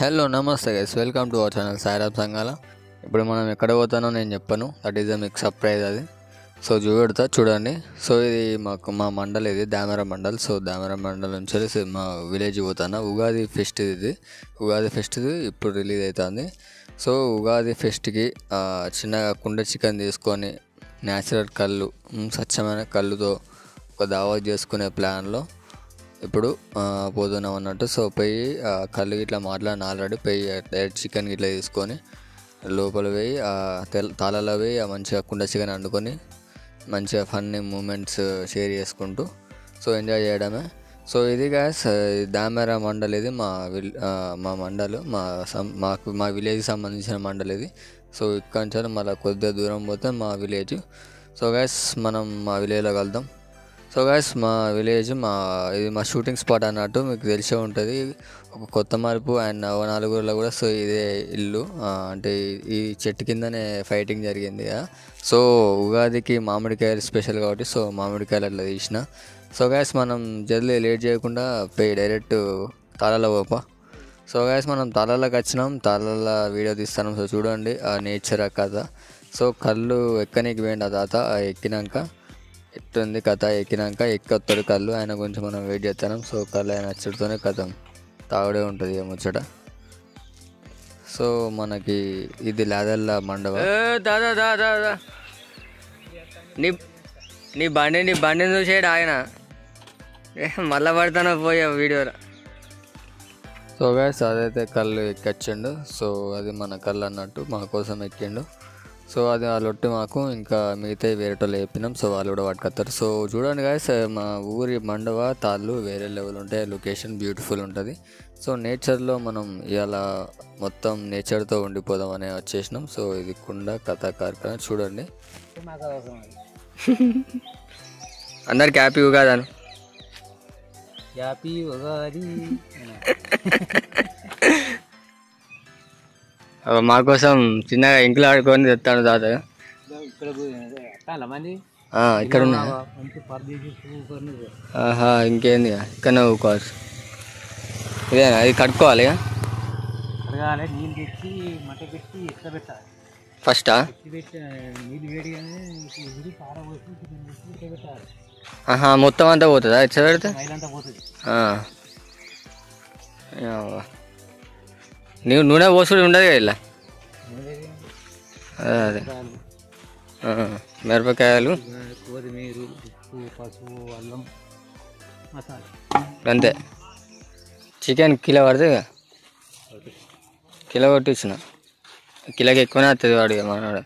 Hello నమస్తే guys, welcome to our channel Sairab Sangala. ఇప్పుడు మనం ఎక్కడ పోతానో నేను చెప్పను, దట్ ఈజ్ మీకు సర్ప్రైజ్ అది. సో చూడండి. సో ఇది మా మండల్, ఇది దామెర మండల్. సో దామెర మండల్ నుంచి మా విలేజ్ పోతాను. ఉగాది ఫెస్ట్ ఇది, ఉగాది ఫెస్ట్ ఇప్పుడు రిలీజ్ అవుతుంది. సో ఉగాది ఫెస్ట్కి చిన్నగా కుండ చికెన్ తీసుకొని న్యాచురల్ కళ్ళు, స్వచ్ఛమైన కళ్ళుతో ఒక దావత్ చేసుకునే ప్లాన్లో ఇప్పుడు పోతున్నాం అన్నట్టు. సో పోయి కళ్ళు ఇట్లా మాట్లాడిన ఆల్రెడీ పోయి డైరెక్ట్ చికెన్ ఇట్లా తీసుకొని లోపల పోయి తాళాలో పోయి మంచిగా కుండ చికెన్ వండుకొని మంచిగా ఫన్నీ మూమెంట్స్ షేర్ చేసుకుంటూ సో ఎంజాయ్ చేయడమే. సో ఇది గ్యాస్ దామెర మండల్, ఇది మా మండల్, మా విలేజ్కి సంబంధించిన మండల్ ఇది. సో ఇక్కడ నుంచి మళ్ళీ కొద్దిగా దూరం పోతే మా విలేజ్. సో గ్యాస్ మనం మా విలేజ్లో కలుద్దాం. సో గైస్ మా విలేజ్, ఇది మా షూటింగ్ స్పాట్ అన్నట్టు, మీకు తెలిసే ఉంటుంది. ఒక కొత్త మార్పు అండ్ నవనాలుగులో కూడా సో ఇదే ఇల్లు, అంటే ఈ చెట్టు కిందనే ఫైటింగ్ జరిగింది కదా. సో ఉగాదికి మామిడికాయలు స్పెషల్ కాబట్టి సో మామిడికాయలు అట్లా తీసిన. సో గైస్ మనం జల్దీ లేట్ చేయకుండా పోయి డైరెక్ట్ తాళాల పోపా. సో గైస్ మనం తాళాలకు వచ్చినాం, తాళాల వీడియో తీస్తున్నాం. సో చూడండి ఆ నేచర్, ఆ కథ. సో కళ్ళు ఎక్కనికి పోయింది ఆ తాత, ఎక్కినాక ఎట్టుంది కథ, ఎక్కినాక ఎక్కొత్తాడు కళ్ళు, ఆయన గురించి మనం వెయిట్ చేస్తున్నాం. సో కళ్ళు ఆయన వచ్చుడుతోనే కథం తాగుడే ఉంటుంది ముచ్చట. సో మనకి ఇది లాదల్ల మండపం. దాదా నీ బండిని చూసేడు ఆయన మళ్ళా పడతానో పోయా వీడియోలో. సో గైస్ అదైతే కళ్ళు ఎక్కొచ్చిండు. సో అది మన కళ్ళు అన్నట్టు, మా కోసం ఎక్కిండు. సో అది వాళ్ళు ఒట్టి మాకు ఇంకా మిగతా వేరే వాళ్ళు చెప్పినాం. సో వాళ్ళు కూడా పట్టుకొస్తారు. సో చూడండి గాయస్, మా ఊరి మండవ తాళ్ళు వేరే లెవెల్ ఉంటాయి, లొకేషన్ బ్యూటిఫుల్ ఉంటుంది. సో నేచర్లో మనం ఇలా మొత్తం నేచర్తో ఉండిపోదాం అని వచ్చేసినాం. సో ఇది కుండ కథా కార్ఖానా చూడండి. అందరికి హ్యాపీ ఉగాది. హ్యాపీ ఉగాది. మాకోసం చిన్నగా ఇంట్లో ఆడుకొని తెస్తాను తాత. ఇక్కడ ఆహా ఇంకేంది ఇక్కడ ఊకోవచ్చు. ఇదేనా, ఇది కట్టుకోవాలి ఫస్టా? ఆహా మొత్తం అంతా పోతుందా ఇట్లా పెడితే? నూనె పోసుడు ఉండదు కదా ఇలా. అదే మిరపకాయలు, కొత్తిమీర, ఉప్పు, పసుపు, అల్లం, మసాలా అంతే. చికెన్ కిలో పడుతుంది, కిలో కొట్టించిన. కిలోకి ఎక్కువనే వస్తుంది వాడు మనవాడు.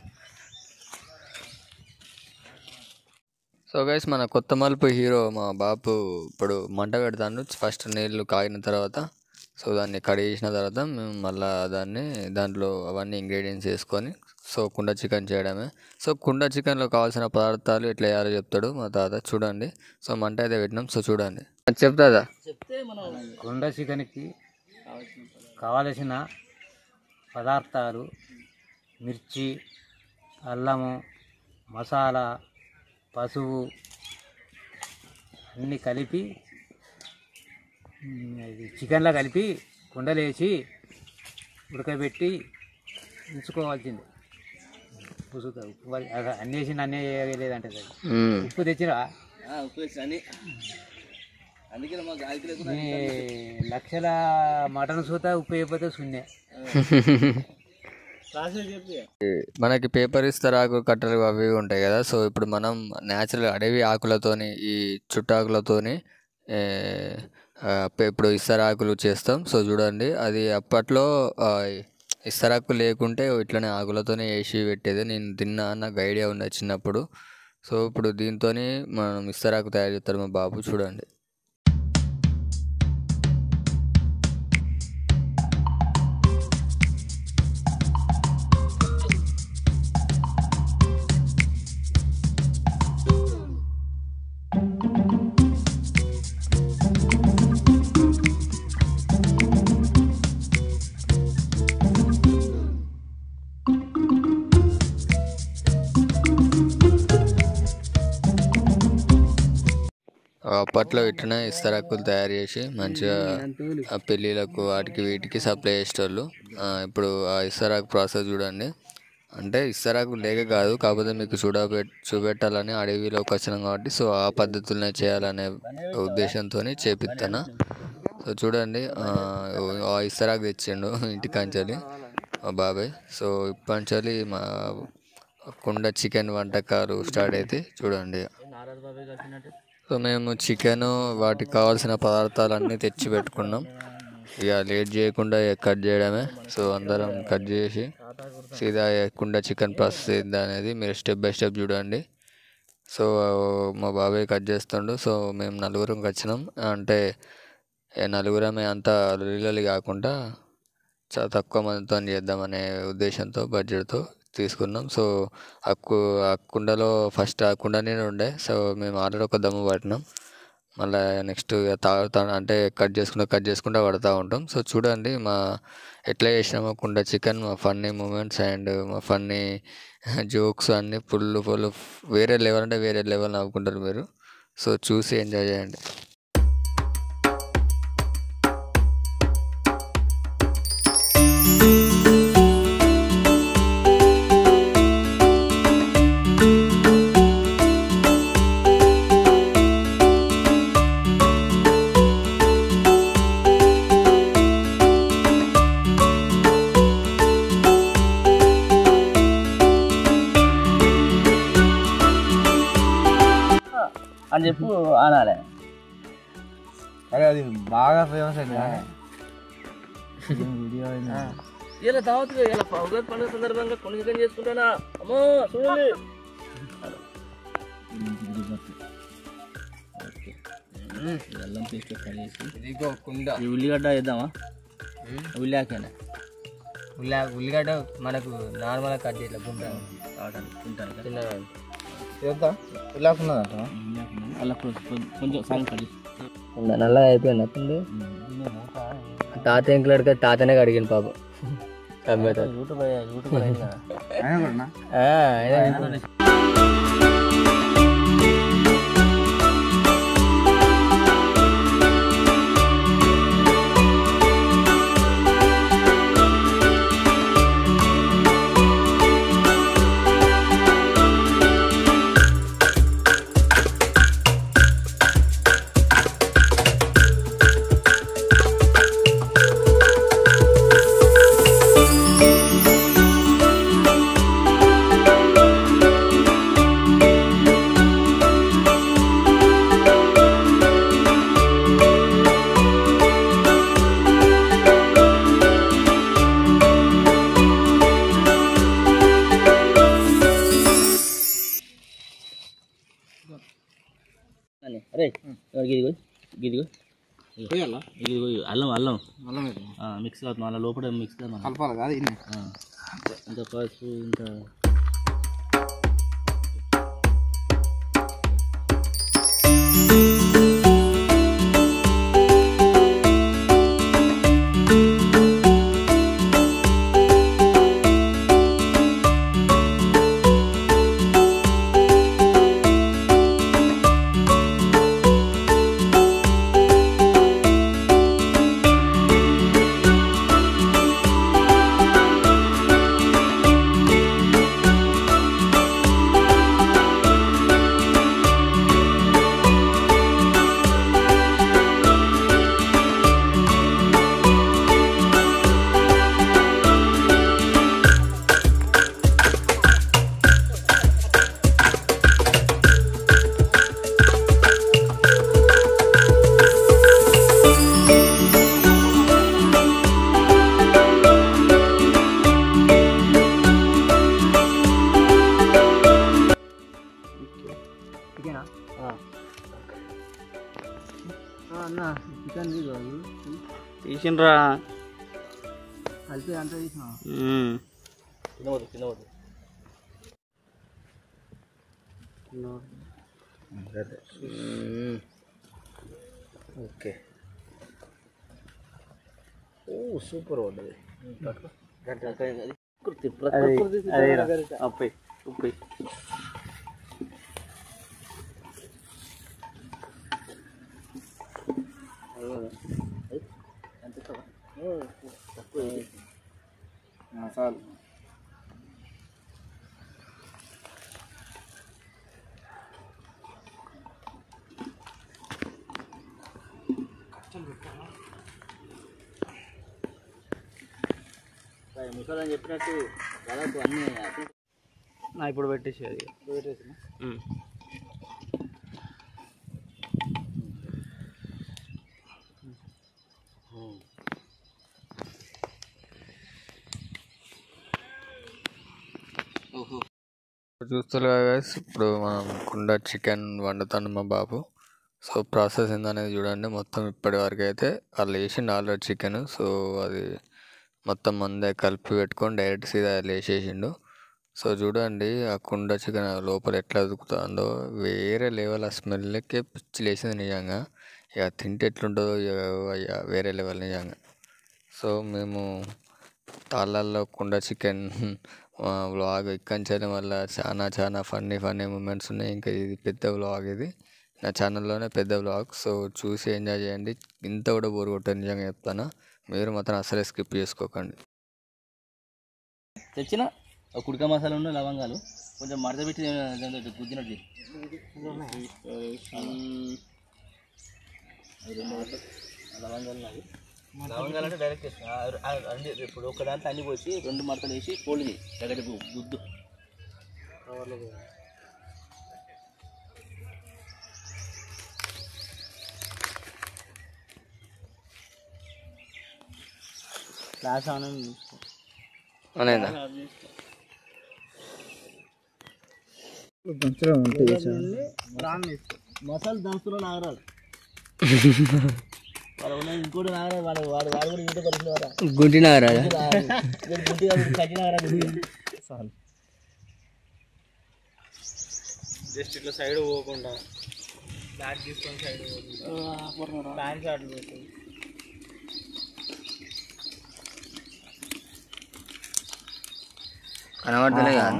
సో గైస్ మన కొత్త మలుపు హీరో మా బాపు ఇప్పుడు మంట పెడతాను. ఫస్ట్ నీళ్ళు కాగిన తర్వాత సో దాన్ని కడిగేసిన తర్వాత మేము మళ్ళీ దాంట్లో అవన్నీ ఇంగ్రీడియంట్స్ వేసుకొని సో కుండ చికెన్ చేయడమే. సో కుండ చికెన్లో కావాల్సిన పదార్థాలు ఎట్లా వేయాలో చెప్తాడు మా తాత. చూడండి. సో మంట అయితే పెట్టినాం. సో చూడండి చెప్తాదా. కుండ చికెన్కి కావలసిన పదార్థాలు మిర్చి, అల్లము, మసాలా, పసుపు అన్నీ కలిపి చికెన్లో కలిపి కుండలు వేసి ఉడకబెట్టి ఉంచుకోవాల్సింది. పుసుకు అన్నీ వేసి అన్నీ వేయలేదంటే ఉప్పు తెచ్చిరా. లక్షల మటన్ సూత ఉప్పు అయిపోతే శూన్య. మనకి పేపర్ ఇస్తరాకు కట్టలు అవి ఉంటాయి కదా. సో ఇప్పుడు మనం న్యాచురల్ అడవి ఆకులతోని, ఈ చుట్టాకులతోని ఇప్పుడు ఇస్తరాకులు చేస్తాం. సో చూడండి, అది అప్పట్లో ఇస్తరాకు లేకుంటే ఇట్లనే ఆకులతోనే వేసి పెట్టేది. నేను తిన్నా, నాకు ఐడియా ఉన్నది చిన్నప్పుడు. సో ఇప్పుడు దీంతో మనం ఇస్తరాకు తయారు చేస్తారు మా బాబు. చూడండి. అప్పట్లో ఇట్లనే ఇస్తరాకులు తయారు చేసి మంచిగా ఆ పెళ్ళిళ్ళకు వాటికి వీటికి సప్లై చేసేటోళ్ళు. ఇప్పుడు ఆ ఇస్తరాకు ప్రాసెస్ చూడండి. అంటే ఇస్తరాకు లేక కాదు, కాకపోతే మీకు చూపెట్టాలని అడవిలోకి వచ్చినాం కాబట్టి సో ఆ పద్ధతులనే చేయాలనే ఉద్దేశంతో చేపిస్తాను. సో చూడండి, ఆ ఇస్తరాకు తెచ్చిండు ఇంటికాంచాలి మా బాబాయ్. సో ఇప్పటి మా కుండ చికెన్ వంటకాలు స్టార్ట్ అయితే చూడండి. సో మేము చికెన్ వాటికి కావాల్సిన పదార్థాలన్నీ తెచ్చి పెట్టుకున్నాం. ఇక లేట్ చేయకుండా కట్ చేయడమే. సో అందరం కట్ చేసి సీదా కుండ చికెన్ ప్రాసెస్ ఏంది అనేది మీరు స్టెప్ బై స్టెప్ చూడండి. సో మా బాబాయ్ కట్ చేస్తుండు. సో మేము నలుగురం వచ్చినాం. అంటే నలుగురమే అంతా లీలలు కాకుండా చాలా తక్కువ మందితో చేద్దామనే ఉద్దేశంతో బడ్జెట్తో తీసుకున్నాం. సో ఆ కుండలో ఫస్ట్ ఆ కుండ నీళ్ళు ఉండే. సో మేము ఆల్రెడీ ఒక దమ్ము పట్టినాం. మళ్ళీ నెక్స్ట్ తాగుతా అంటే కట్ చేసుకుంటూ పడుతూ ఉంటాం. సో చూడండి ఎట్లా చేసినామో కుండ చికెన్, మా ఫన్నీ మూమెంట్స్ అండ్ మా ఫన్నీ జోక్స్ అన్నీ ఫుల్ వేరే లెవెల్ అంటే వేరే లెవెల్ నవ్వుకుంటారు మీరు. సో చూసి ఎంజాయ్ చేయండి. అని చెప్పు అనాలి. అరే అది బాగా ఫేమస్ అయింది వీడియో. ఇలా తావత్ ఇలా ఉగాది పండుగ సందర్భంగా కొన్ని చికెన్ చేసుకుంటానా అమ్మో చూడండి. అల్లం పేస్ట్ ఫ్రై చేసి ఇదిగో కుండ. ఈ ఉల్లిగడ్డ వేద్దామా? ఉల్లికాయనా? ఉల్లిగడ్డ మనకు నార్మల్గా కట్ చేయాలి. తింటాను చేద్దాం. ఇలాకున్నదంట అలా కొంచెం సాంగ్ కట్ చేసి నల్లగా అయిపోయింది. అప్పుడు తాత ఇంట్లో తాతనే అడిగింది పాపం. అరే గిదిగో గిదిగో అల్లం అల్లం అల్లం మిక్స్ అవుతుంది. అలా లోపల మిక్స్ కలపాలి కాదు. ఇంత పసుపు ఇంత తీసినరా కలిపి అంతా తీసిన తినవద్దు ఓకే. ఓ సూపర్ పడ్డది. అప్పై ఉప్పై చాలు. ముసలని చెప్పినట్టు దాదాపు అన్నీ ఇప్పుడు పెట్టేసి అది పెట్టేసిన చూస్తారు కదా guys, ఇప్పుడు మనం కుండ చికెన్ వండుతాను మా బాబు. సో ప్రాసెస్ ఏందనేది చూడండి. మొత్తం ఇప్పటి వరకు అయితే వాళ్ళు వేసిండు ఆల్రెడీ చికెన్. సో అది మొత్తం మందే కలిపి పెట్టుకొని డైరెక్ట్ సీదా వేసేసిండు. సో చూడండి ఆ కుండ చికెన్ లోపల ఎట్లా అదుకుతుందో వేరే లెవెల్. ఆ స్మెల్కే పిచ్చి లేచింది నిజంగా. ఇక తింటే ఎట్లుంటుందో ఇక వేరే లెవెల్ నిజంగా. సో మేము తాళ్ళల్లో కుండ చికెన్ వ్లాగ్ ఇక్కడి చేయడం వల్ల చాలా ఫన్నీ మూమెంట్స్ ఉన్నాయి. ఇంకా ఇది పెద్ద వ్లాగ్, ఇది నా ఛానల్లోనే పెద్ద వ్లాగ్. సో చూసి ఎంజాయ్ చేయండి. ఇంత కూడా బోర్ కొట్టదు నిజంగా చెప్తాను. మీరు మాత్రం అసలే స్కిప్ చేసుకోకండి. తెచ్చిన కుడక మసాలా ఉన్న లవంగాలు కొంచెం మడత పెట్టి గుద్దినట్టు లవంగాలు అంటే డైరెక్ట్ అన్ని ఇప్పుడు ఒక దాంట్లో అన్ని పోసి 2 మడతలు వేసి ఫోల్డ్ చేయి దగ్గర గుద్దు. క్లాస్ అనేదా మసాలా దంచులో నాగరాదు ఇంకోటి నాగరాదు వాడు వాడు కూడా ఇంట్లో పరిస్థితి గుంటి నాగరాజా గుంటి కట్టి నాగరాదు. జస్ట్ ఇట్లా సైడ్ పోకుండా బ్యాట్ తీసుకొని సైడ్ ప్యాంట్ షార్ట్లు పెట్టి కనబడతలే కదా.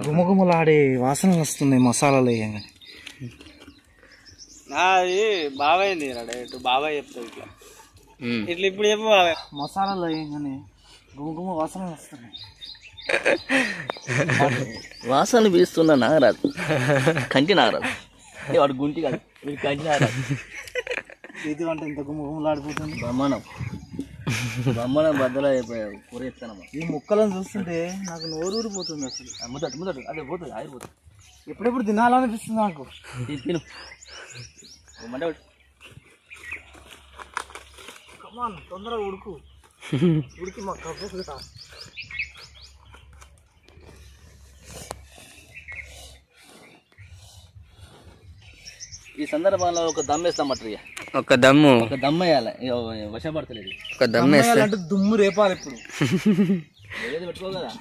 గుమగుమలాడే వాసన వస్తుంది మసాలాలు వేయంగా. అది బాబాయింది డైరెక్ట్ బాబాయ్ చెప్తావు ఇట్లా ఇట్లా ఇప్పుడు చెప్పు బాబాయ్. మసాలాలు వేయంగానే గుమగుమ వాసన వస్తుంది. వాసన పీస్తున్న నాగరాజు కంటి నాగరాజు వాడు గుంటి కాదు వీడు కంటి నాగరాజు. ఇది అంటే ఇంత గుమగుమలాడిపోతుంది. బ్రహ్మణం బద్దలు అయిపోయావు కూర ఎత్తానమ్మా. ఈ ముక్కలను చూస్తుంటే నాకు నోరు ఊరిపోతుంది అసలు. ముద్దట్టు అదే పోతుంది ఆగిపోతుంది. ఎప్పుడెప్పుడు తినాలనిపిస్తుంది నాకు. తిను మంట కమాన్ తొందరగా ఉడికి మా కప్పు. ఈ సందర్భంలో ఒక దమ్ వేస్తాం మటర్. ఒక దమ్ము వేయాలి వశపడతలేదు. ఒక దమ్ము అంటే దుమ్ము రేపాలి ఇప్పుడు. ఏదో పెట్టుకో కదా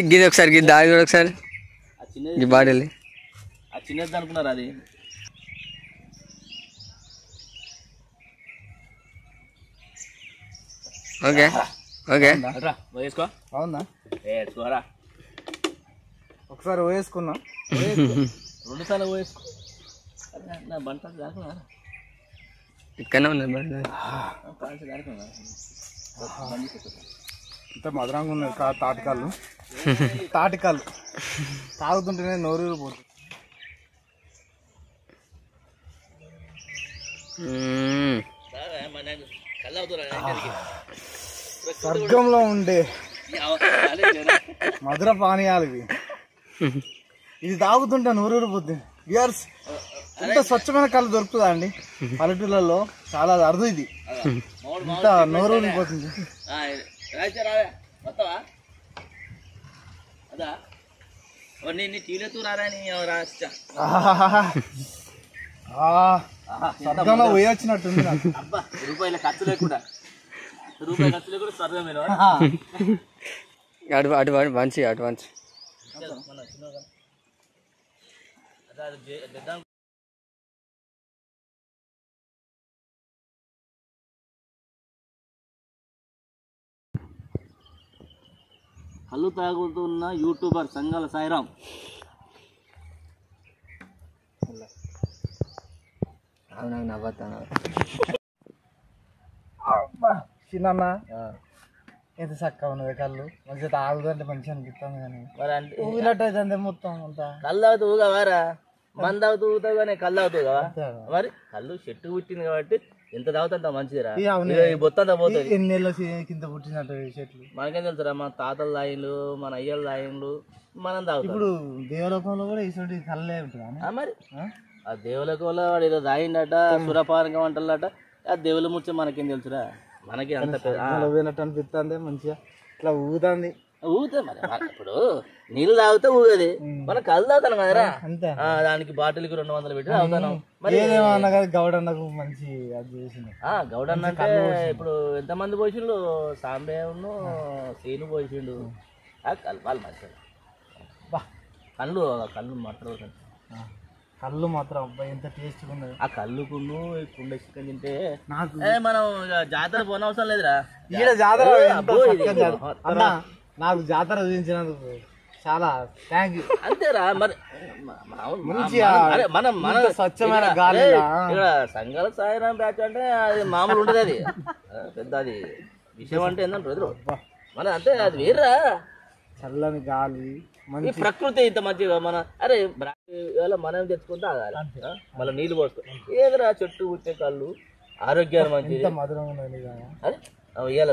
గిది ఒకసారి గిది దాగి కూడా ఒకసారి ఈ బాడీలు ఆ చిన్నది అనుకున్నారు అది. ఓకే ఓకే వేసుకో అవునా వేసుకోరా. ఒకసారి వేసుకున్నా 2 సార్లు వేసుకో. నా బంట దాకున్నా ఇక్కడనే ఉంది ఇంత మధురంగా ఉన్నాయి తాటికాళ్ళు తాగుతుంటేనే నోరు పోతుంది. స్వర్గంలో ఉండే మధుర పానీయాలు ఇవి. ఇది తాగుతుంటే నోరూరిపోతుంది. బియర్స్ ఇంత స్వచ్ఛమైన కళ్ళు దొరుకుతుందా అండి పల్లెటూళ్ళలో? చాలా అరుదు ఇది. ఇంత నోరూరిపోతుంది. స్వర్గంలో పోయొచ్చినట్టుంది నాకు. రూపాయల ఖర్చు లేకుండా స్వర్గం మంచి అడ్వాన్స్ కళ్ళు తాగుతున్న యూట్యూబర్ సంగాల సాయిరాం. చిన్న ఎంత చక్కగా ఉన్నది కళ్ళు మంచిగా తాగుతుంటే మంచిగా అనిపిస్తుంది కానీ మరి అంటే ఊగినట్టు అయితే మొత్తం అంతా కళ్ళు తాగుతూ ఊగవారా మన తాగుతూ ఊగుతావు కానీ కళ్ళు తాగుతావు కదా మరి కళ్ళు చెట్టు పుట్టింది కాబట్టి ఎంత తాగుతా అంత మంచిదిరా ఈ బొత్తంతా పోతుంది ఎన్ని నెలల కింద పుట్టినట్టు చెట్లు మనకేం తెలుసురా మన తాతల తాయిండ్లు మన అయ్యల తాయిండ్లు మనం తాగుతాం ఇప్పుడు దేవలోకంలో కూడా ఇటువంటి కళ్ళే ఉంటుందా మరి ఆ దేవులకంలో వాడు ఏదో తాగిండట సురపారంగా వంటలట ఆ దేవుల ముచ్చ మనకేం తెలుసురా మనకి అంత పోయినట్టు అనిపిస్తుంది మంచిగా ఇట్లా ఊగుతుంది ఊగుతా మరి ఇప్పుడు నీళ్ళు తాగితే ఊగది మనం కళ్ళు తాగుతాను కదరా అంతే దానికి బాటిల్కి 200 పెట్టి తాగుతాను మరి ఏదేమన్నా కానీ గౌడన్నకు మంచి అది చేసింది గౌడన్న అంటే ఇప్పుడు ఎంతమంది పోసిండు సాంబేను సీను పోసిండు వాళ్ళు మంచిగా కళ్ళు మాట్లాడుతాను కళ్ళు మాత్రం అబ్బాయి ఎంత టేస్ట్ ఉన్నది ఆ కళ్ళుకును కుండ చికెన్ తింటే నాకు మనం జాతర పోనవసరం లేదురా ఈడ జాతర అన్న నాకు జాతర చూపించినందుకు చాలా థ్యాంక్ యూ అంతేరా మరి మనం స్వచ్ఛమైన గాలి ఇక్కడ సంఘాల సాయిరాం బ్యాచ్ అంటే అది మామూలు ఉంటుంది అది పెద్ద అది విషయం అంటే ఏంటంటే మన అంటే అది వేర్రా చల్లని గాలి ఈ ప్రకృతి ఇంత మంచిగా మన అరే మనం తెచ్చుకుంటే ఆగాలి మళ్ళీ నీళ్ళు పోస్తాం ఏదరా చెట్టు పుట్టే కళ్ళు ఆరోగ్యాన్ని మంచిది అరే ఇవాళ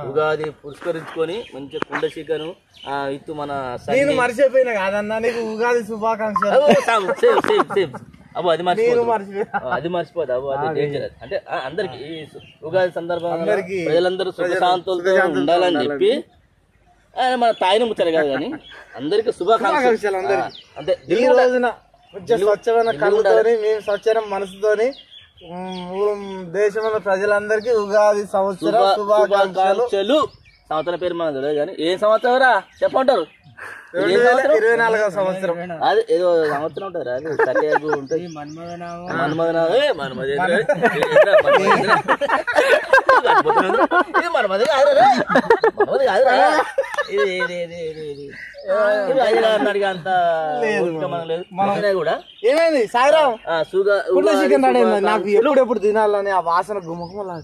ఉగాది పురస్కరించుకొని మంచిగా కుండ చికెన్ ఇత్తు మన మర్చిపోయినా కాదన్నా నీకు ఉగాది శుభాకాంక్షలు అబ్బో అది మర్చిపోదు అబ్బో అది డేంజరస్ అంటే అందరికి ఉగాది సందర్భంగా ప్రజలందరూ సుఖశాంతులతో ఉండాలని చెప్పి మన తాయిన ముచ్చారు కాదు కానీ అందరికి శుభాకాంక్షలు అంటే ఈ రోజున స్వచ్ఛమైన కళ్ళతోని మేము స్వచ్ఛమైన మనసుతోని దేశంలో ప్రజలందరికీ ఉగాది సంవత్సర శుభాకాంక్షలు. సంవత్సరం పేరు మన తెలియదు కానీ ఏ సంవత్సరం రా చెప్పంటారు 2024వ సంవత్సరం అది ఏదో సంవత్సరం ఉంటుంది అది సరిగ్గా ఉంటుంది మన్మధ కాదురా అడిగా అంత కూడా ఏమైంది సాయిరాం నాకు ఎప్పుడు తినాలని ఆ వాసన గుమ్మకుమలా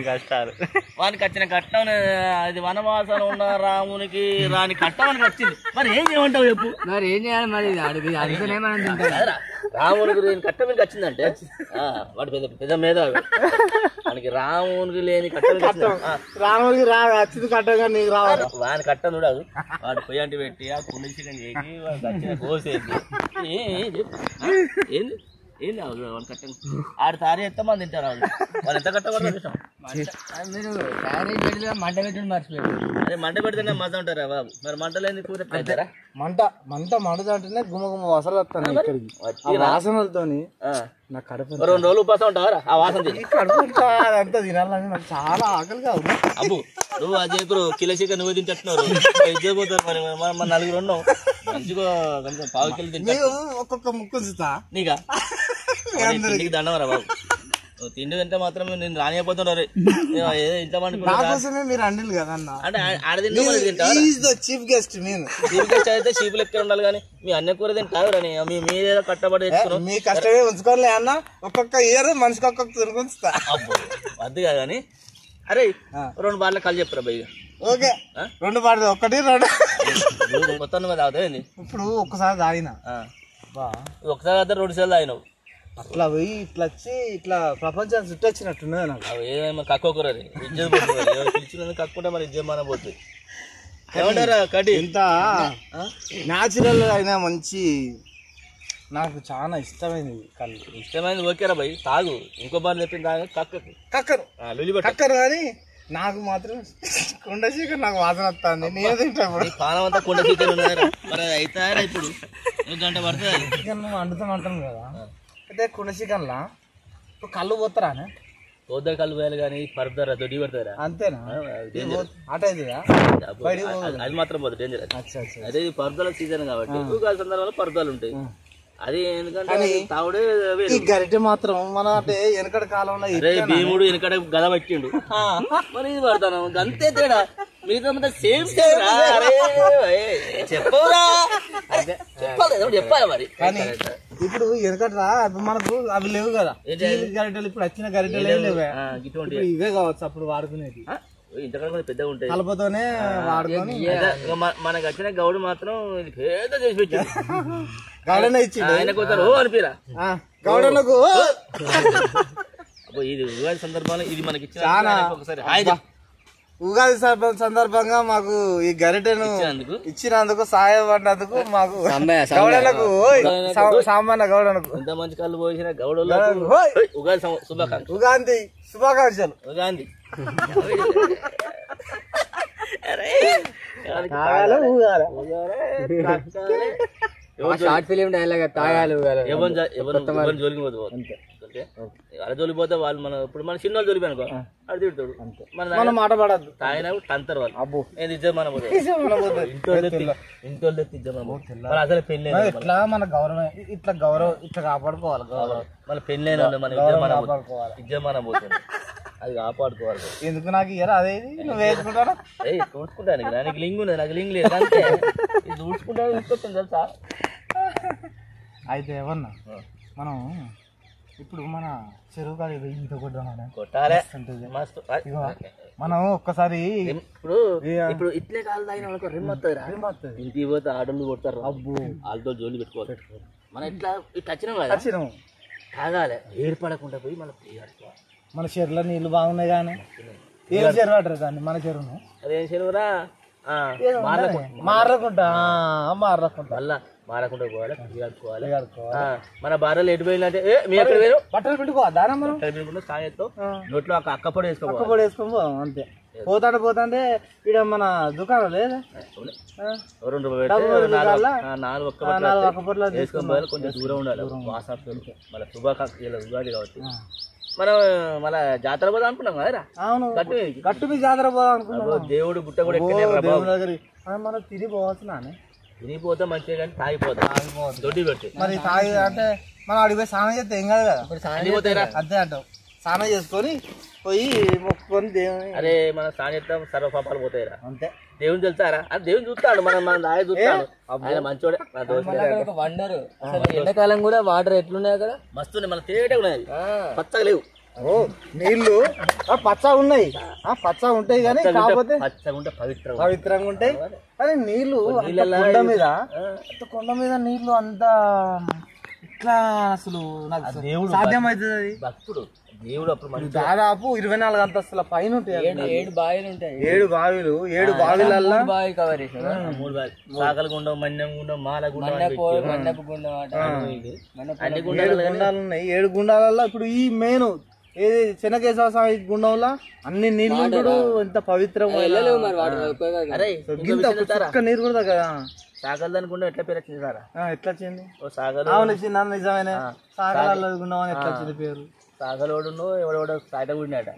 కష్టాలు వానికి వచ్చిన కట్టం అది వనవాసన ఉన్న రామునికి రాని కట్టం అని వచ్చింది మరి ఏం చేయమంటావు చెప్పు మరి ఏం చేయాలి మరి రామునికి లేని కట్టం మీకు వచ్చిందంటే వాడు పెద్ద పెద్ద మీద వానికి రామునికి లేని కట్టం రామునికి వచ్చింది కట్టంగా నీకు రావాలి వాని కట్టం చూడదు వాడు పొయ్యంటి పెట్టి ఆ కుండ చికెన్ చేసి వాడికి వచ్చిన కోసేది ఏంది ఏంది వాళ్ళు కట్టం ఆడు తారీ ఎంత మంది తింటారు వాళ్ళు ఎంత కట్టబడతారు మీరు మంట పెట్టి మర్చిపోయారు అదే మంట పెడితేనే మజా ఉంటారా బాబు మరి మంటలేని కూర పెడతారా మంటదంటేనే గుమ్మ వాసన వస్తాను ఇక్కడికి వాసనలతోని నా కడుపు 2 రోజులు ఉపాసం ఉంటావరా ఆ వాసన అంతా తినాలని నాకు చాలా ఆకలిగా ఉంది అబ్బు నువ్వు అది ఇప్పుడు కిలో చికెన్ నువ్వు తింటున్నారు ఇచ్చిపోతారు మరి మన నలుగురు ఉన్నాం మంచిగా కొంచెం పావు కిలో తింటా ఒక్కొక్క ముక్కు చూస్తా నీకా ఇంటికి దండవరా బాబు నువ్వు తిండి తింటే మాత్రం నేను రానిపోతున్నారు ఇంతమంది మీరు అండిలు కదన్నా అంటే ఆడ తింటా చీఫ్ గెస్ట్ నేను చీఫ్ గెస్ట్ అయితే చీఫ్ లెక్క ఉండాలి కానీ మీ అన్న కూర తింటారు రాని మీరేదో కట్టబడి తెచ్చుకున్నాం మీ కష్టమే ఉంచుకోలే అన్న ఒక్కొక్క ఇయర్ మనిషికి ఒక్కొక్క తిరుగుతా అబ్బో వద్దుగా కానీ అరే 2 బార్లు కళ్ళు చెప్పురా బయ్య ఓకే 2 బార్లు 1 2 మొత్తం మీద తాగుతాయి ఇప్పుడు ఒక్కసారి తాగిన ఒకసారి అయితే 2 సార్లు తాగినావు అట్లా పోయి ఇట్లా వచ్చి ఇట్లా ప్రపంచాన్ని చుట్టొచ్చినట్టున్నది నాకు అవి ఏమైనా కక్కోకూర ఇజ్జత్ పోతుంది పిలిచిన కక్కుంటే మరి ఇజ్జత్ మన పోతుంది ఏమంటారా కటి ఇంత న్యాచురల్ అయినా మంచి నాకు చాలా ఇష్టమైనది కళ్ళు ఇష్టమైనది ఓకేరా భయ్ తాగు ఇంకో బార్ చెప్పింది తాగు కక్కరు కానీ నాకు మాత్రం కుండ చీకటి నాకు వాసన వస్తుంది నేను తింటా పానం అంతా కుండ చీకటి ఉన్నారా మరి అవుతారా ఇప్పుడు గంట పడుతుంది చికెన్ వండుతాం అంటాం కదా అయితే కుండ చికెన్లా ఇప్పుడు కళ్ళు పోతారా పోద్దా కళ్ళు పోయాలి కానీ పరుపుతారా దొడ్డి పెడతారా అంతేనా అటైతుందా అది మాత్రం పోతుంది డేంజర్ అదే పరుదల సీజన్ కాబట్టి ఉగాది సందర్భంలో పరుదాలు ఉంటాయి అది ఎందుకంటే తావుడే గరిటె మాత్రం మన అంటే వెనకటి కాలంలో భీముడు వెనకడ గద పట్టిండు మరి ఇది పడతాను అంతే తేడా మిగతా సేమ్ చెప్పవురా చెప్పాలి మరి ఇప్పుడు ఎనకట్రా మనకు అవి లేవు కదా గరిటెలు, ఇప్పుడు వచ్చిన గరిటెలు ఏం లేవే, ఇవే కావచ్చు అప్పుడు వాడుకునేది. ఇంతకన్నా పెద్దగా ఉంటాయి, కలపతోనే వాడుకొని. మనకు వచ్చిన గౌడు మాత్రం పెద్ద చేసి పెట్టాడు. గౌడనే ఇచ్చి ఆయనకు ఓ అనిపిరా గౌడనకు. ఇది ఉగాది సందర్భంలో ఇది మనకి ఒకసారి ఉగాది సందర్భంగా మాకు ఈ గరిటెను ఇచ్చినందుకు, సహాయపడినందుకు మాకు గౌడలకు, సామాన్య గౌడలకు ఎంత మంచి కళ్ళు పోసిన గౌడలకు ఉగాది శుభాకాంక్షలు. ఉగాది శుభాకాంక్షలు. ఉగాది షార్ట్ ఫిలిం డైలాగ్ తాగాలి ఎవరు జోలికి పోదు. అలా జోలిపోతే వాళ్ళు మన ఇప్పుడు మన చిన్న వాళ్ళు జోలిపోయి అనుకో అది తిడతాడు. మన మాట పడద్దు, తాగిన తంతారు వాళ్ళు. అబ్బో నేను ఇద్దామని పోతే ఇంట్లో ఇద్దామని అసలు పెళ్ళి ఇట్లా మన గౌరవం, ఇట్లా గౌరవం ఇట్లా కాపాడుకోవాలి. మన పెళ్ళైన వాళ్ళు మన ఇద్దామని పోతుంది, అది కాపాడుకోవాలి. ఎందుకు నాకు ఇయ్యరా అదే నువ్వు వేసుకుంటారా? చూసుకుంటాను, నాకు లింగ్ ఉన్నది, నాకు లింగ్ లేదు అంతే. ఇది చూసుకుంటాను తీసుకొచ్చాను తెలుసా. అయితే ఏమన్నా మనం ఇప్పుడు మన చెరువు కాడ ఇంత కొట్టాలి మస్తు. మనం ఒక్కసారి ఇప్పుడు ఇప్పుడు ఇట్లే కాలు తాగిన వాళ్ళకి రిమ్మొస్తుంది, ఇంటికి పోతే ఆడోళ్ళు కొడతారు. అబ్బో వాళ్ళతో జోలి పెట్టుకోవాలి. మనం ఇట్లా ఇట్లా వచ్చినాం తాగాలి, ఏర్పడకుండా పోయి మనం ఆడుకోవాలి. మన చెరువులో నీళ్లు బాగున్నాయి కానీ ఏం చెరువు అంటారు దాన్ని మన చెరువును? అదేం చెరువురా మారకుంటా మళ్ళా మారకుండా పోవాలి, కడుక్కోవాలి. మన భార్యలు ఎటు పోయిందంటే మీ ఎక్కడ వేరు బట్టలు పెట్టుకోవాలి, మనం సాయంతో నోట్లో అక్కపొడి వేసుకో అంతే. పోతాంటే ఇక్కడ మన దుకాణం లేదా 2 రూపాయలు 4 ఒక్క వేసుకొని పోవాలి. కొంచెం దూరం ఉండాలి వాసన. మళ్ళీ శుభాకాంక్షలు ఉగాది కాబట్టి మనం మళ్ళా జాతర పోదాం అనుకున్నాం కదా. అవును, గట్టు మీ జాతర పోదాం అనుకున్నాం. దేవుడు గుట్ట కూడా మనం తిరిగి పోవచ్చు, తినిగిపోతే మంచిగా కానీ తాగిపోతాం దొడ్డి పెట్టి. మరి తాగి అంటే మనం అడిగిపోయి స్నానం చేస్తే ఏం కాదు కదా, అంతే అంటాం. స్నానం చేసుకొని పోయి మొక్కుకొని దేవుని. అరే మనం స్నానం చేస్తాం సర్వ పాపాలు పోతాయిరా అంతే. దేవుని తెలుస్తారా? అది దేవుని చూస్తాడు, మన నాయ చూస్తాడు. ఆయన మంచోడే. వండరు ఎండాకాలం కూడా వాటర్ ఎట్లున్నాయి అక్కడ మస్తు మన తేటే ఉన్నాయి, పచ్చగా లేవు. నీళ్లు పచ్చగా ఉన్నాయి, పచ్చగా ఉంటాయి కానీ కాకపోతే పచ్చగా ఉంటే పవిత్రంగా ఉంటాయి. కానీ నీళ్లు కొండ మీద నీళ్లు అంత ఇట్లా అసలు నాకు దేవుడు సాధ్యమవుతుంది. భక్తుడు దేవుడు అప్పుడు దాదాపు 24 అంతస్తుల పైన ఉంటాయి. 7 బావిలు ఉంటాయి. 7 బావిలు 7 బావిలల్లో బావి కవర్ చేసిన 3 బావిలు. సాగల గుండం, మన్యం గుండం, మాల గుండం, మన్నపు గుండం, అన్ని గుండాలు ఉన్నాయి. 7 గుండాలలో ఇప్పుడు ఈ మెయిన్ ఏది చెన్నకేశవ స్వామి గుండంలో అన్ని నీళ్లు ఎంత పవిత్రంగా నీరు కూడా కదా. సాగల దాని గుండం ఎట్లా పేరు వచ్చింది సార్? ఎట్లా వచ్చింది? సాగర్ నిజమైన సాగల గుండం అని ఎట్లా వచ్చింది పేరు? సాగలోడు ఎవడెవడో సాయట కూడినాట,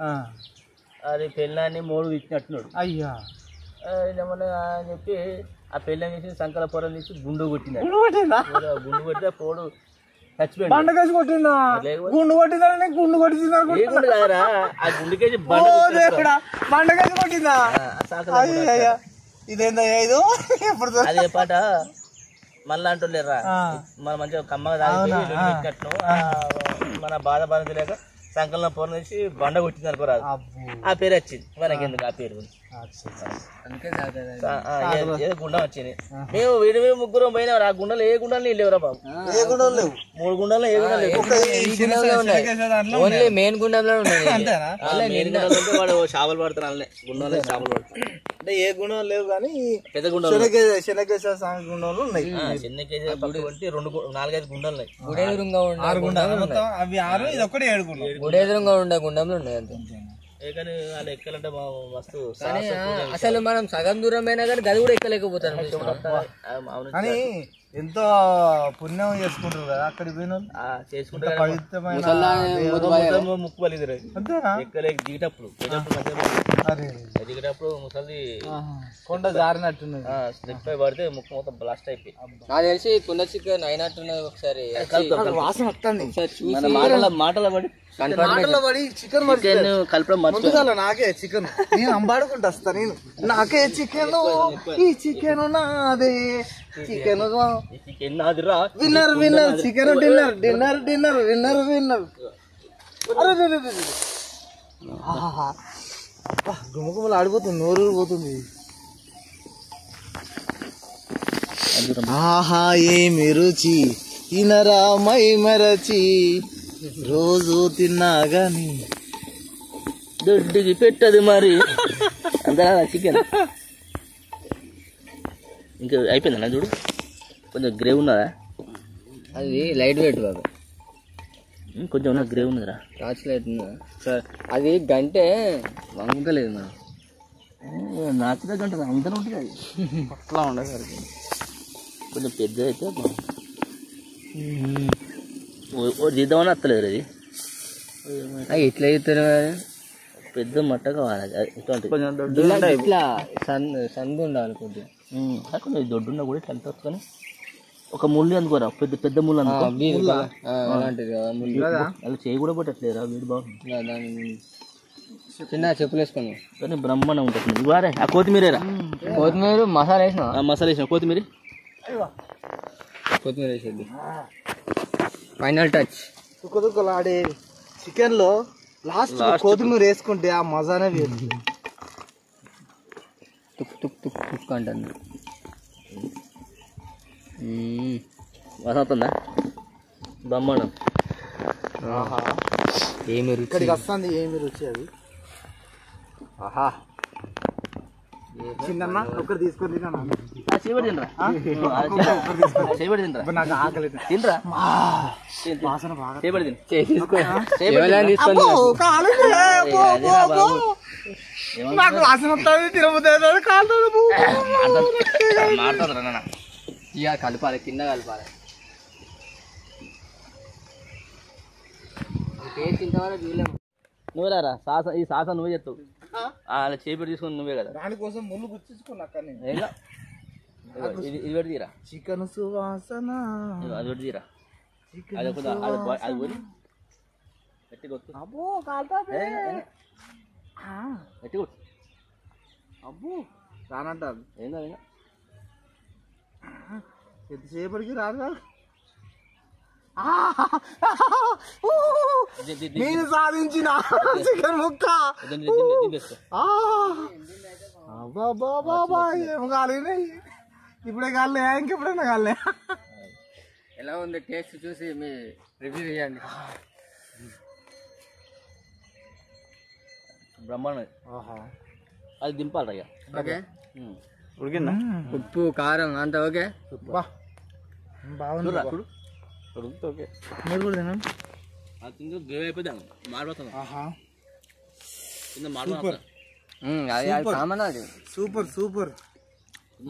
అది పెళ్ళాన్ని 3 ఇచ్చినట్టున్నాడు. అయ్యా ఏమన్నా అని చెప్పి ఆ పెళ్ళని తీసి సంకల పొరం తీసి గుండు కొట్టినాడు. గుండు కొట్టితే పోడు చచ్చిపోయింది. బండకేసి కొట్టిందా? గుండు కొట్టిందా? గుండు కొట్టిందా? ఆ గుండుకేసి బండకేసి కొట్టిందా? ఇదేందా ఇది? అదే పాట మళ్ళా అంటులేరా, మన మంచిగా కమ్మగా తాగినట్టు మన బాధ తెలియక సంకలనం పొరం తీసి బండ కొట్టింది అనుకోరాదు. ఆ పేరు వచ్చింది మనకెందుకు ఆ పేరు గుండం వచ్చింది. మేము వీడి ముగ్గురం పోయినా ఆ గుండెలు ఏ గుండెలు నీళ్ళు లేవురా బాబు. 3 గుండెల్లో ఏ గుండెలు లేవు. ఓన్లీ మెయిన్ గుండంలో వాడు చేపలు పడుతున్నాను గుండంలో చేపలు పడుతున్నాడు. అంటే ఏ గుణం లేవు కానీ పెద్ద గుండం చెన్నకేశ్వర స్వామి గుండంలో ఉన్నాయి. చెన్నకేశ్వర 4-5 గుండెలు ఉన్నాయి. గుడెదురుగా ఉండే 6 గుండాలు అవి 6, ఇది ఒకటి 7 గుండం. గుడెదురుగా ఉండే గుండంలో ఉన్నాయి అంతే. కానీ వాళ్ళు ఎక్కాలంటే మస్తు. అసలు మనం సగం దూరం అయినా కానీ గది కూడా ఎక్కలేకపోతాను. కానీ ఎంతో పుణ్యం చేసుకుంటారు కదా అక్కడికి పోయిన చేసుకుంటారు. పవిత్రమైన ముక్కు పలిగిరాయి ఎక్కలేక దిగేటప్పుడు ముసలి కొండ జారినట్టున్నది. స్లిప్ అయి పడితే ముక్కు మొత్తం బ్లాస్ట్ అయిపోయి. నాకు తెలిసి కుండ చికెన్ అయినట్టున్నది. ఒకసారి వాసన వస్తుంది మాటలో పడి చికెన్ కలపడం ముందుగా నాకే చికెన్ నేను అంబాడుకుంటా వస్తా. నేను నాకే చికెన్, ఈ చికెన్ నాదే, చికెన్ చికెన్ నాదిరా winner winner chicken dinner dinner dinner winner winner. గుమ్మగుమ్మలు ఆడిపోతుంది, నోరు పోతుంది. ఆహా ఏమి రుచి తినరా మై మరచి రోజు తిన్నా గాని దొడ్డికి పెట్టదు మరి అంతా చికెన్. ఇంకా అయిపోయిందన్నా చూడు, కొంచెం గ్రేవ్ ఉన్నదా? అది లైట్ వెయిట్ బాబు, కొంచెం ఉన్న గ్రేవ్ ఉన్నదిరా. టార్చ్ లైట్ ఉన్నదా సార్? అది గంటే వంగుతలేదు నా నాచుగా గంట అంతా ఉంటుంది అది. అట్లా ఉండేసరికి కొంచెం పెద్ద అయితే చేద్దామని వస్తలేదు అది. అది ఎట్లా చేస్తారు పెద్ద మట్ట కావాలి అది. ఇట్లాంటి ఇట్లా సందు ఉండాలి కొద్దిగా. కొంచెం దొడ్డున్నా కూడా ఇట్లా అంత వస్తుంది. ఒక ముళ్ళు అందుకోరా, పెద్ద పెద్ద ముళ్ళు అందుకో. అలాంటిది అలా చేయి కూడా పట్టట్లేరా, వీడు బాగుంది. దాని చిన్న చెప్పులు వేసుకుని కానీ బ్రహ్మాండం ఉంటుంది. వారే ఆ కొత్తిమీరేరా, కొత్తిమీర మసాలా వేసిన మసాలా వేసిన కొత్తిమీర కొత్తిమీర వేసేది. Final touch. తుక్కలాడే చికెన్ లో లాస్ట్ కొత్తిమీర వేసుకుంటే ఆ మజానే వేరు. తుక్ తుక్ తుక్ తుక్ అంటుంది. వస్తుందా బ్రహ్మాండం. ఏమి రుచి ఇక్కడికి వస్తుంది, ఏమి రుచి అది. ఆహా చిన్న ఒకటి తీసుకొని తిన్నా. చేయబడి తినరా, చేయబడి తినరా, నాకు ఆకలి తినరా, వాసన బాగా చేయబడి తిన. తీసుకొని నాకు వాసన వస్తుంది, తినబోతుంది కాలుతుంది. మాట్లాడరా నాన్న, ఇక కలపాలి, కింద కలపాలి. టేస్ట్ ఇంతవరకు చూడలేము. నువ్వే రారా సాస, ఈ సాస నువ్వే చెప్తావు. అలా చేపెట్టి తీసుకుని నువ్వే కదా. దానికోసం ముళ్ళు గుర్తించుకున్నా అక్కడ ఇది పెట్టి తీరా, చికెన్ సువాసన. అది పెట్టి తీరా, అది అది పోయి గట్టి కొట్టు. అబ్బో కాలుతుంది. గట్టి కొట్టు. అబ్బో రానంటారు. ఏం కాదు ఎంతసేపటికి రాదు. ఇంకా నేను సాధించిన చికెన్ ముక్క. బాబా ఏం కాలేదు, ఇప్పుడే కాలే, ఇంకెప్పుడైనా కాలే. ఎలా ఉంది టేస్ట్ చూసి మీ రివ్యూ చేయండి. బ్రహ్మాండం. అది దింపాలి ఇక. ఓకే, ఉడికిందా? ఉప్పు కారం అంతా ఓకే. బాగుంది. ఓకే, మీరు కూడా తినండి. అది తింటే గ్రేవ్ అయిపోయింది, మాడిపోతుంది. కింద సూపర్ అది కామన్, అది సూపర్ సూపర్.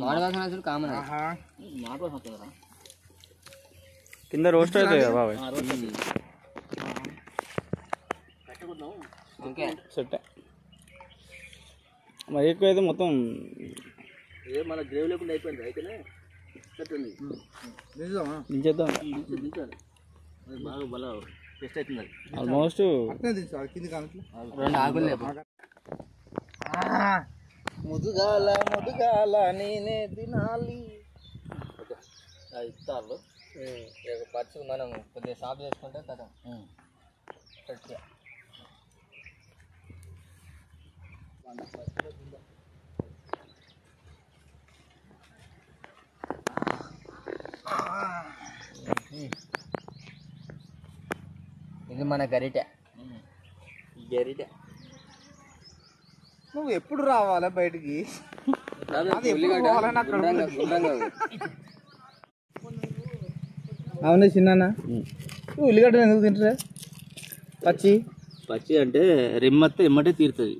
మాడవాసన అసలు కామన్. మాడిపోతుంది కదా కింద రోస్ట్ అవుతుంది కదా బాబాయ్. Okay set. మరి ఎక్కువ అయితే మొత్తం ఏ మన గ్రేవ్ లేకుండా అయిపోయింది. అయితేనే ఉంది దించేద్దాం. బాగా బలా టేస్ట్ అవుతుంది. ఆల్మోస్ట్ రెండు ఆకులు ముదుగాల ముదుగాల నేనే తినాలి. ఇస్తారు పచ్చి మనం కొద్దిగా సాఫ్ చేసుకుంటే కదా. ఇది మన గరిటె. నువ్వు ఎప్పుడు రావాలా బయటికి? అవునే చిన్న నువ్వు ఉల్లిగడ్డ ఎందుకు తింటారా? పచ్చి పచ్చి అంటే రిమ్మత్తే ఎమ్మటే తీరుతుంది,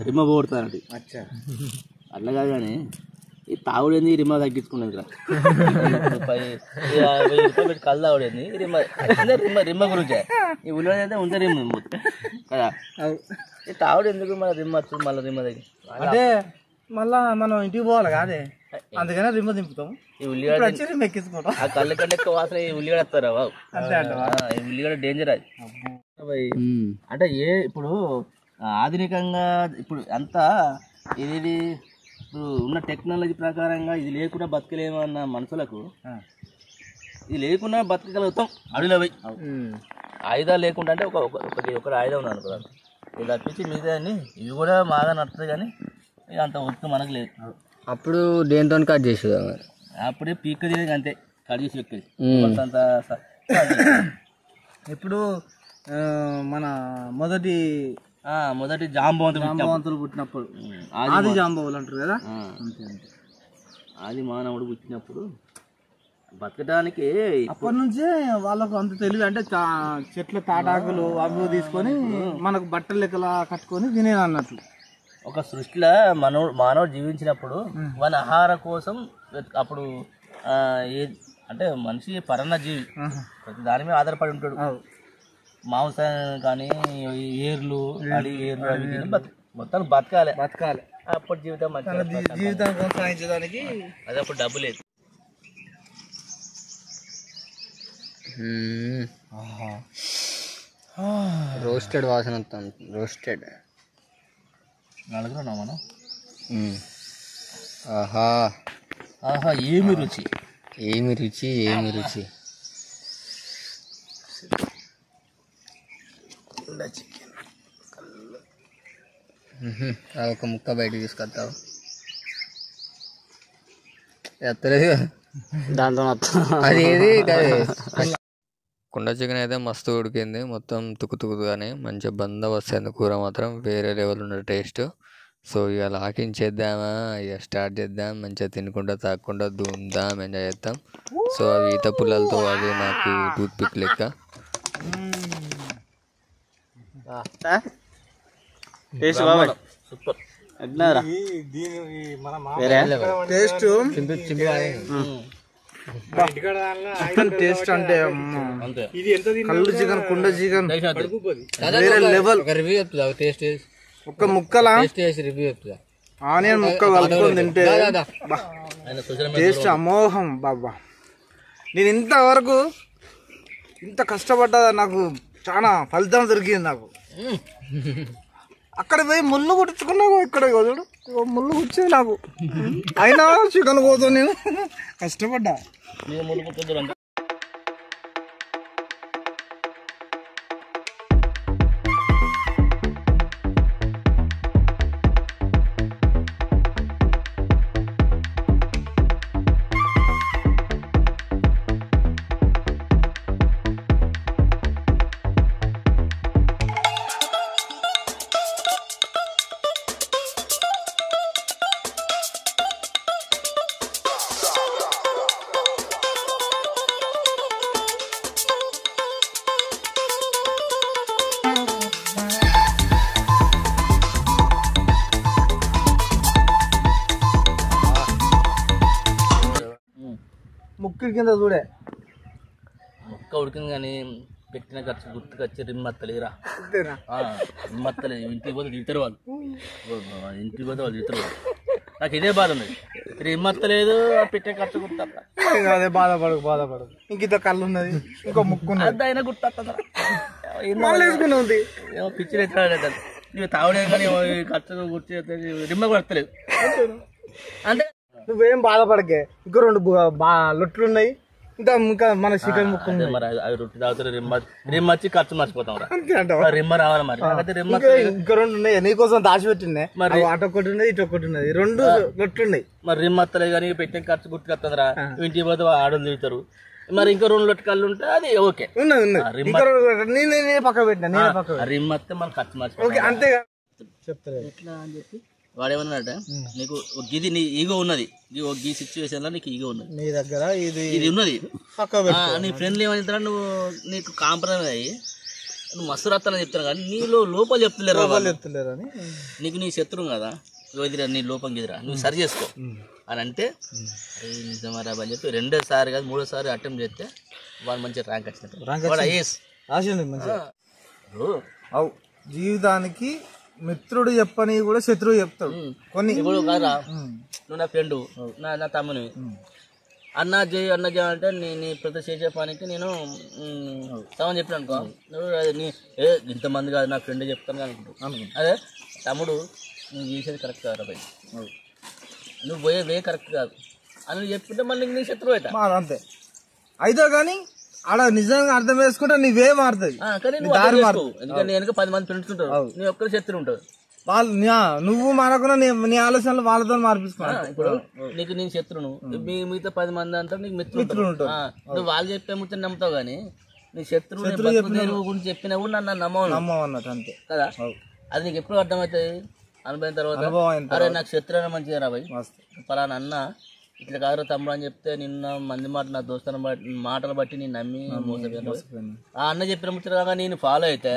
రిమ్మ పోగొడుతుంది. అచ్చా అట్లా కాదు కానీ ఈ తాగుడేంది, ఈ రిమ్మ తగ్గించుకునేది రా. 1000 రూపాయలు పెట్టి కళ్ళు తాగుడేంది, రిమ్మ రిమ్మ రిమ్మ గురించి. ఈ ఉల్లిగడ్డ అయితే ఉంటే రిమ్మ కదా. ఈ తాగుడు ఎందుకు, మన రిమ్మ వస్తుంది మళ్ళీ రిమ్మ దగ్గర. అంటే మళ్ళా మనం ఇంటికి పోవాలి కాదే, అందుకనే రిమ్మ దింపుతాం. ఈ ఉల్లిగడ్డ రిమ్మ ఎక్కించుకోవడం ఆ కళ్ళ కంటే ఎక్కువ వాసన ఈ ఉల్లిగడ్డ వస్తారా బాబు. ఈ ఉల్లిగడ్డ డేంజర్ అది. అంటే ఇప్పుడు ఆధునికంగా ఇప్పుడు అంతా ఇది ఇప్పుడు ఉన్న టెక్నాలజీ ప్రకారంగా ఇది లేకుండా బతకలేమన్న మనుషులకు ఇది లేకుండా బతకగలుగుతాం అడవిలో పోయి. ఆయుధాలు లేకుండా అంటే ఒక ఆయుధం ఉన్నాను అనుకో, ఇది తప్పించి మిగతా ఇవి కూడా బాగా నడుతుంది కానీ ఇక అంత ఒక్క మనకు లేదు. అప్పుడు దేంతో కట్ చేసేదా మరి? అప్పుడే పీక్ తిరిగి అంతే కట్ చేసి ఎక్కేది అంత. ఇప్పుడు మన మొదటి జాంబవంతులు పుట్టినప్పుడు ఆది జాంబవులు అంటారు కదా, ఆది మానవుడు పుట్టినప్పుడు బతకడానికి అప్పటి నుంచే వాళ్ళకు అంత తెలివి, అంటే చెట్ల తాటాకులు అవి తీసుకొని మనకు బట్టలు లెక్కలా కట్టుకొని తినేది అన్నట్లు. ఒక సృష్టిలో మానవుడు జీవించినప్పుడు మన ఆహార కోసం అప్పుడు అంటే మనిషి పరన్న జీవి, ప్రతి దాని మీద ఆధారపడి ఉంటాడు. మాంసం కానీ ఏర్లు ఏర్లు అవి తిని మొత్తం బతకాలి. అప్పుడు జీవితాన్ని కొనసాగించడానికి అది అప్పుడు డబ్బు లేదు. రోస్టెడ్ వాసన వస్తుంది. రోస్టెడ్ నలుగురు మనం. ఆహా ఆహా ఏమి రుచి, ఏమి రుచి, ఏమి రుచి. ఒక ముక్క బయట తీసుకొస్తావు ఎత్తలేదు దాంతో అది ఏది కుండ చికెన్ అయితే మస్తు ఉడికింది, మొత్తం తుక్కుతుక్కుగానే మంచిగా బందోబస్తు అయింది. కూర మాత్రం వేరే లెవెల్ ఉన్న టేస్ట్. సో ఇక లాకింగ్ చేద్దామా, ఇక స్టార్ట్ చేద్దాం. మంచిగా తినుకుంటా తాక్కుండా ధూమ్ధాం ఎంజాయ్ చేద్దాం. సో అవి ఈత పుల్లలతో అది నాకు టూత్ పిక్ లెక్క. సూపర్ టేస్ట్ అంటే కళ్ళు చికెన్, కుండ చికెన్ వేరే లెవెల్. రివ్యూ చెప్తా టేస్ట్ ఒక్క ముక్కలా రివ్యూ చెప్తా. ఆనియన్ ముక్క కలుపుకొని తింటే టేస్ట్ అమోఘం బాబా. నేను ఇంతవరకు ఇంత కష్టపడ్డా నాకు చాలా ఫలితం దొరికింది. నాకు అక్కడ పోయి ముళ్ళు కుట్టించుకున్నావు, ఇక్కడ చూడు ముళ్ళు కుచ్చేది నాకు. అయినా చికెన్ కోసం నేను కష్టపడ్డా. ముక్కు కింద చూడే ముక్క ఉడికింది కానీ పెట్టిన ఖర్చు గుర్తుకొచ్చి రిమ్మత్తలేదురా. రిమ్మత్తలేదు. ఇంటికి పోతే తిడతారు వాళ్ళు, ఇంటికి పోతే వాళ్ళు తిడతారు. నాకు ఇదే బాధ ఉన్నది, రిమ్మత్తలేదు, పెట్టిన ఖర్చు గుర్తు. అదే బాధపడు ఇంకిత కళ్ళు ఉన్నది, ఇంకో ముక్కు ఉన్నది, అయినా గుర్తొస్తుందా ఉంది. ఏమో పిచ్చిలు ఎత్తాడు నువ్వు తాగుడే కానీ ఖర్చు గుర్తు రిమ్మ కొడతలేదు అంటే. నువ్వేం బాధపడకే, ఇంకో 2 లొట్లు ఉన్నాయి, ఇంకా మన చికెన్ ముక్క ఉంది. మరి అవి రొట్టి తాగుతారు, రిమ్మ వచ్చి ఖర్చు మర్చిపోతాం. రిమ్మ రావాలి మరి. ఇంకా 2 ఉన్నాయి నీకోసం దాచిపెట్టిండే. మరి అటు ఒకటి ఉన్నది, ఇటు ఒకటి ఉన్నది, 2 లొట్లు ఉన్నాయి. మరి రిమ్మ వస్తలేదు కానీ పెట్టిన ఖర్చు గుర్తుకొస్తుందిరా. ఇంటికి పోతే ఆడలు తిరుగుతారు. మరి ఇంకో 2 లొట్టు కళ్ళు ఉంటే అది ఓకే. నేనే పక్క పెట్టినా, రిమ్మ వస్తే మన ఖర్చు మర్చిపోతాం అంతేగా చెప్తారు. ఎట్లా అని చెప్పి వాడేమన్నాడట, నీకు గిది నీ ఈగో ఉన్నది, ఈ సిచ్యువేషన్ లో నీకు ఈగో ఉన్నది, నీ దగ్గర ఇది ఉన్నది, నీ ఫ్రెండ్లు ఏమంటారా, నువ్వు నీకు కాంప్రమైజ్ అయ్యి నువ్వు మస్తు రాస్తానని చెప్తాను కానీ నీలో లోపల చెప్తలేరు. నీకు నీ శత్రువు కదా, ఎదిరా నీ లోపం ఎదిరా, నువ్వు సరి చేసుకో అని అంటే నిజమారా అని చెప్పి 2వ సారి కాదు 3వ సారి అటెంప్ట్ చేస్తే వాళ్ళు మంచి ర్యాంక్ వచ్చినట్టు. జీవితానికి మిత్రుడు చెప్పని కూడా శత్రువు చెప్తాడు కొన్ని. ఇప్పుడు కాదురా, నువ్వు నా ఫ్రెండు, నా తమ్ముని, అన్న జై అంటే నీ ప్రతి చేసే పనికి నేను తమని చెప్పిన అనుకో, నువ్వు ఇంతమంది కాదు నా ఫ్రెండ్ చెప్తాను అనుకుంటావు. అదే తమ్ముడు నువ్వు చేసేది కరెక్ట్ కాదు రాబాయ్, నువ్వు పోయే వే కరెక్ట్ కాదు అని చెప్పుకుంటే మళ్ళీ నీ శత్రువు అవుతా. అంతే అయితే కానీ ఆడ నిజంగా అర్థం చేసుకుంటే నీవే మారుతుంది. కానీ నువ్వు అర్థం చేసుకోవు. ఎందుకంటే నీ వెనక 10 మంది ఫ్రెండ్స్ ఉంటారు, నీ ఒక్కరి శత్రువు ఉంటారు. వాళ్ళు నువ్వు మారకుండా నీ ఆలోచనలు వాళ్ళతో మార్పించుకోవాలి. ఇప్పుడు నీకు నేను శత్రును, మిగతా 10 మంది అంతా నీకు మిత్రులు ఉంటారు. నువ్వు వాళ్ళు చెప్పే ముచ్చట నమ్ముతావు, కానీ నీ శత్రువు గురించి చెప్పినా కూడా నన్ను నమ్మవు అన్నట్టు అంతే కదా. అది నీకు ఎప్పుడు అర్థమవుతుంది? అనుభవం తర్వాత అరే నాకు శత్రు అయినా మంచిగా రాబాయి, పలానా అన్న ఇట్లా కాదు తమ్ముడు అని చెప్తే నిన్న మంది మాట నా దోస్తులను బట్టి మాటలు బట్టి నేను నమ్మి మోసపోయాను. ఆ అన్న చెప్పిన ముచ్చట కాగా నేను ఫాలో అయితే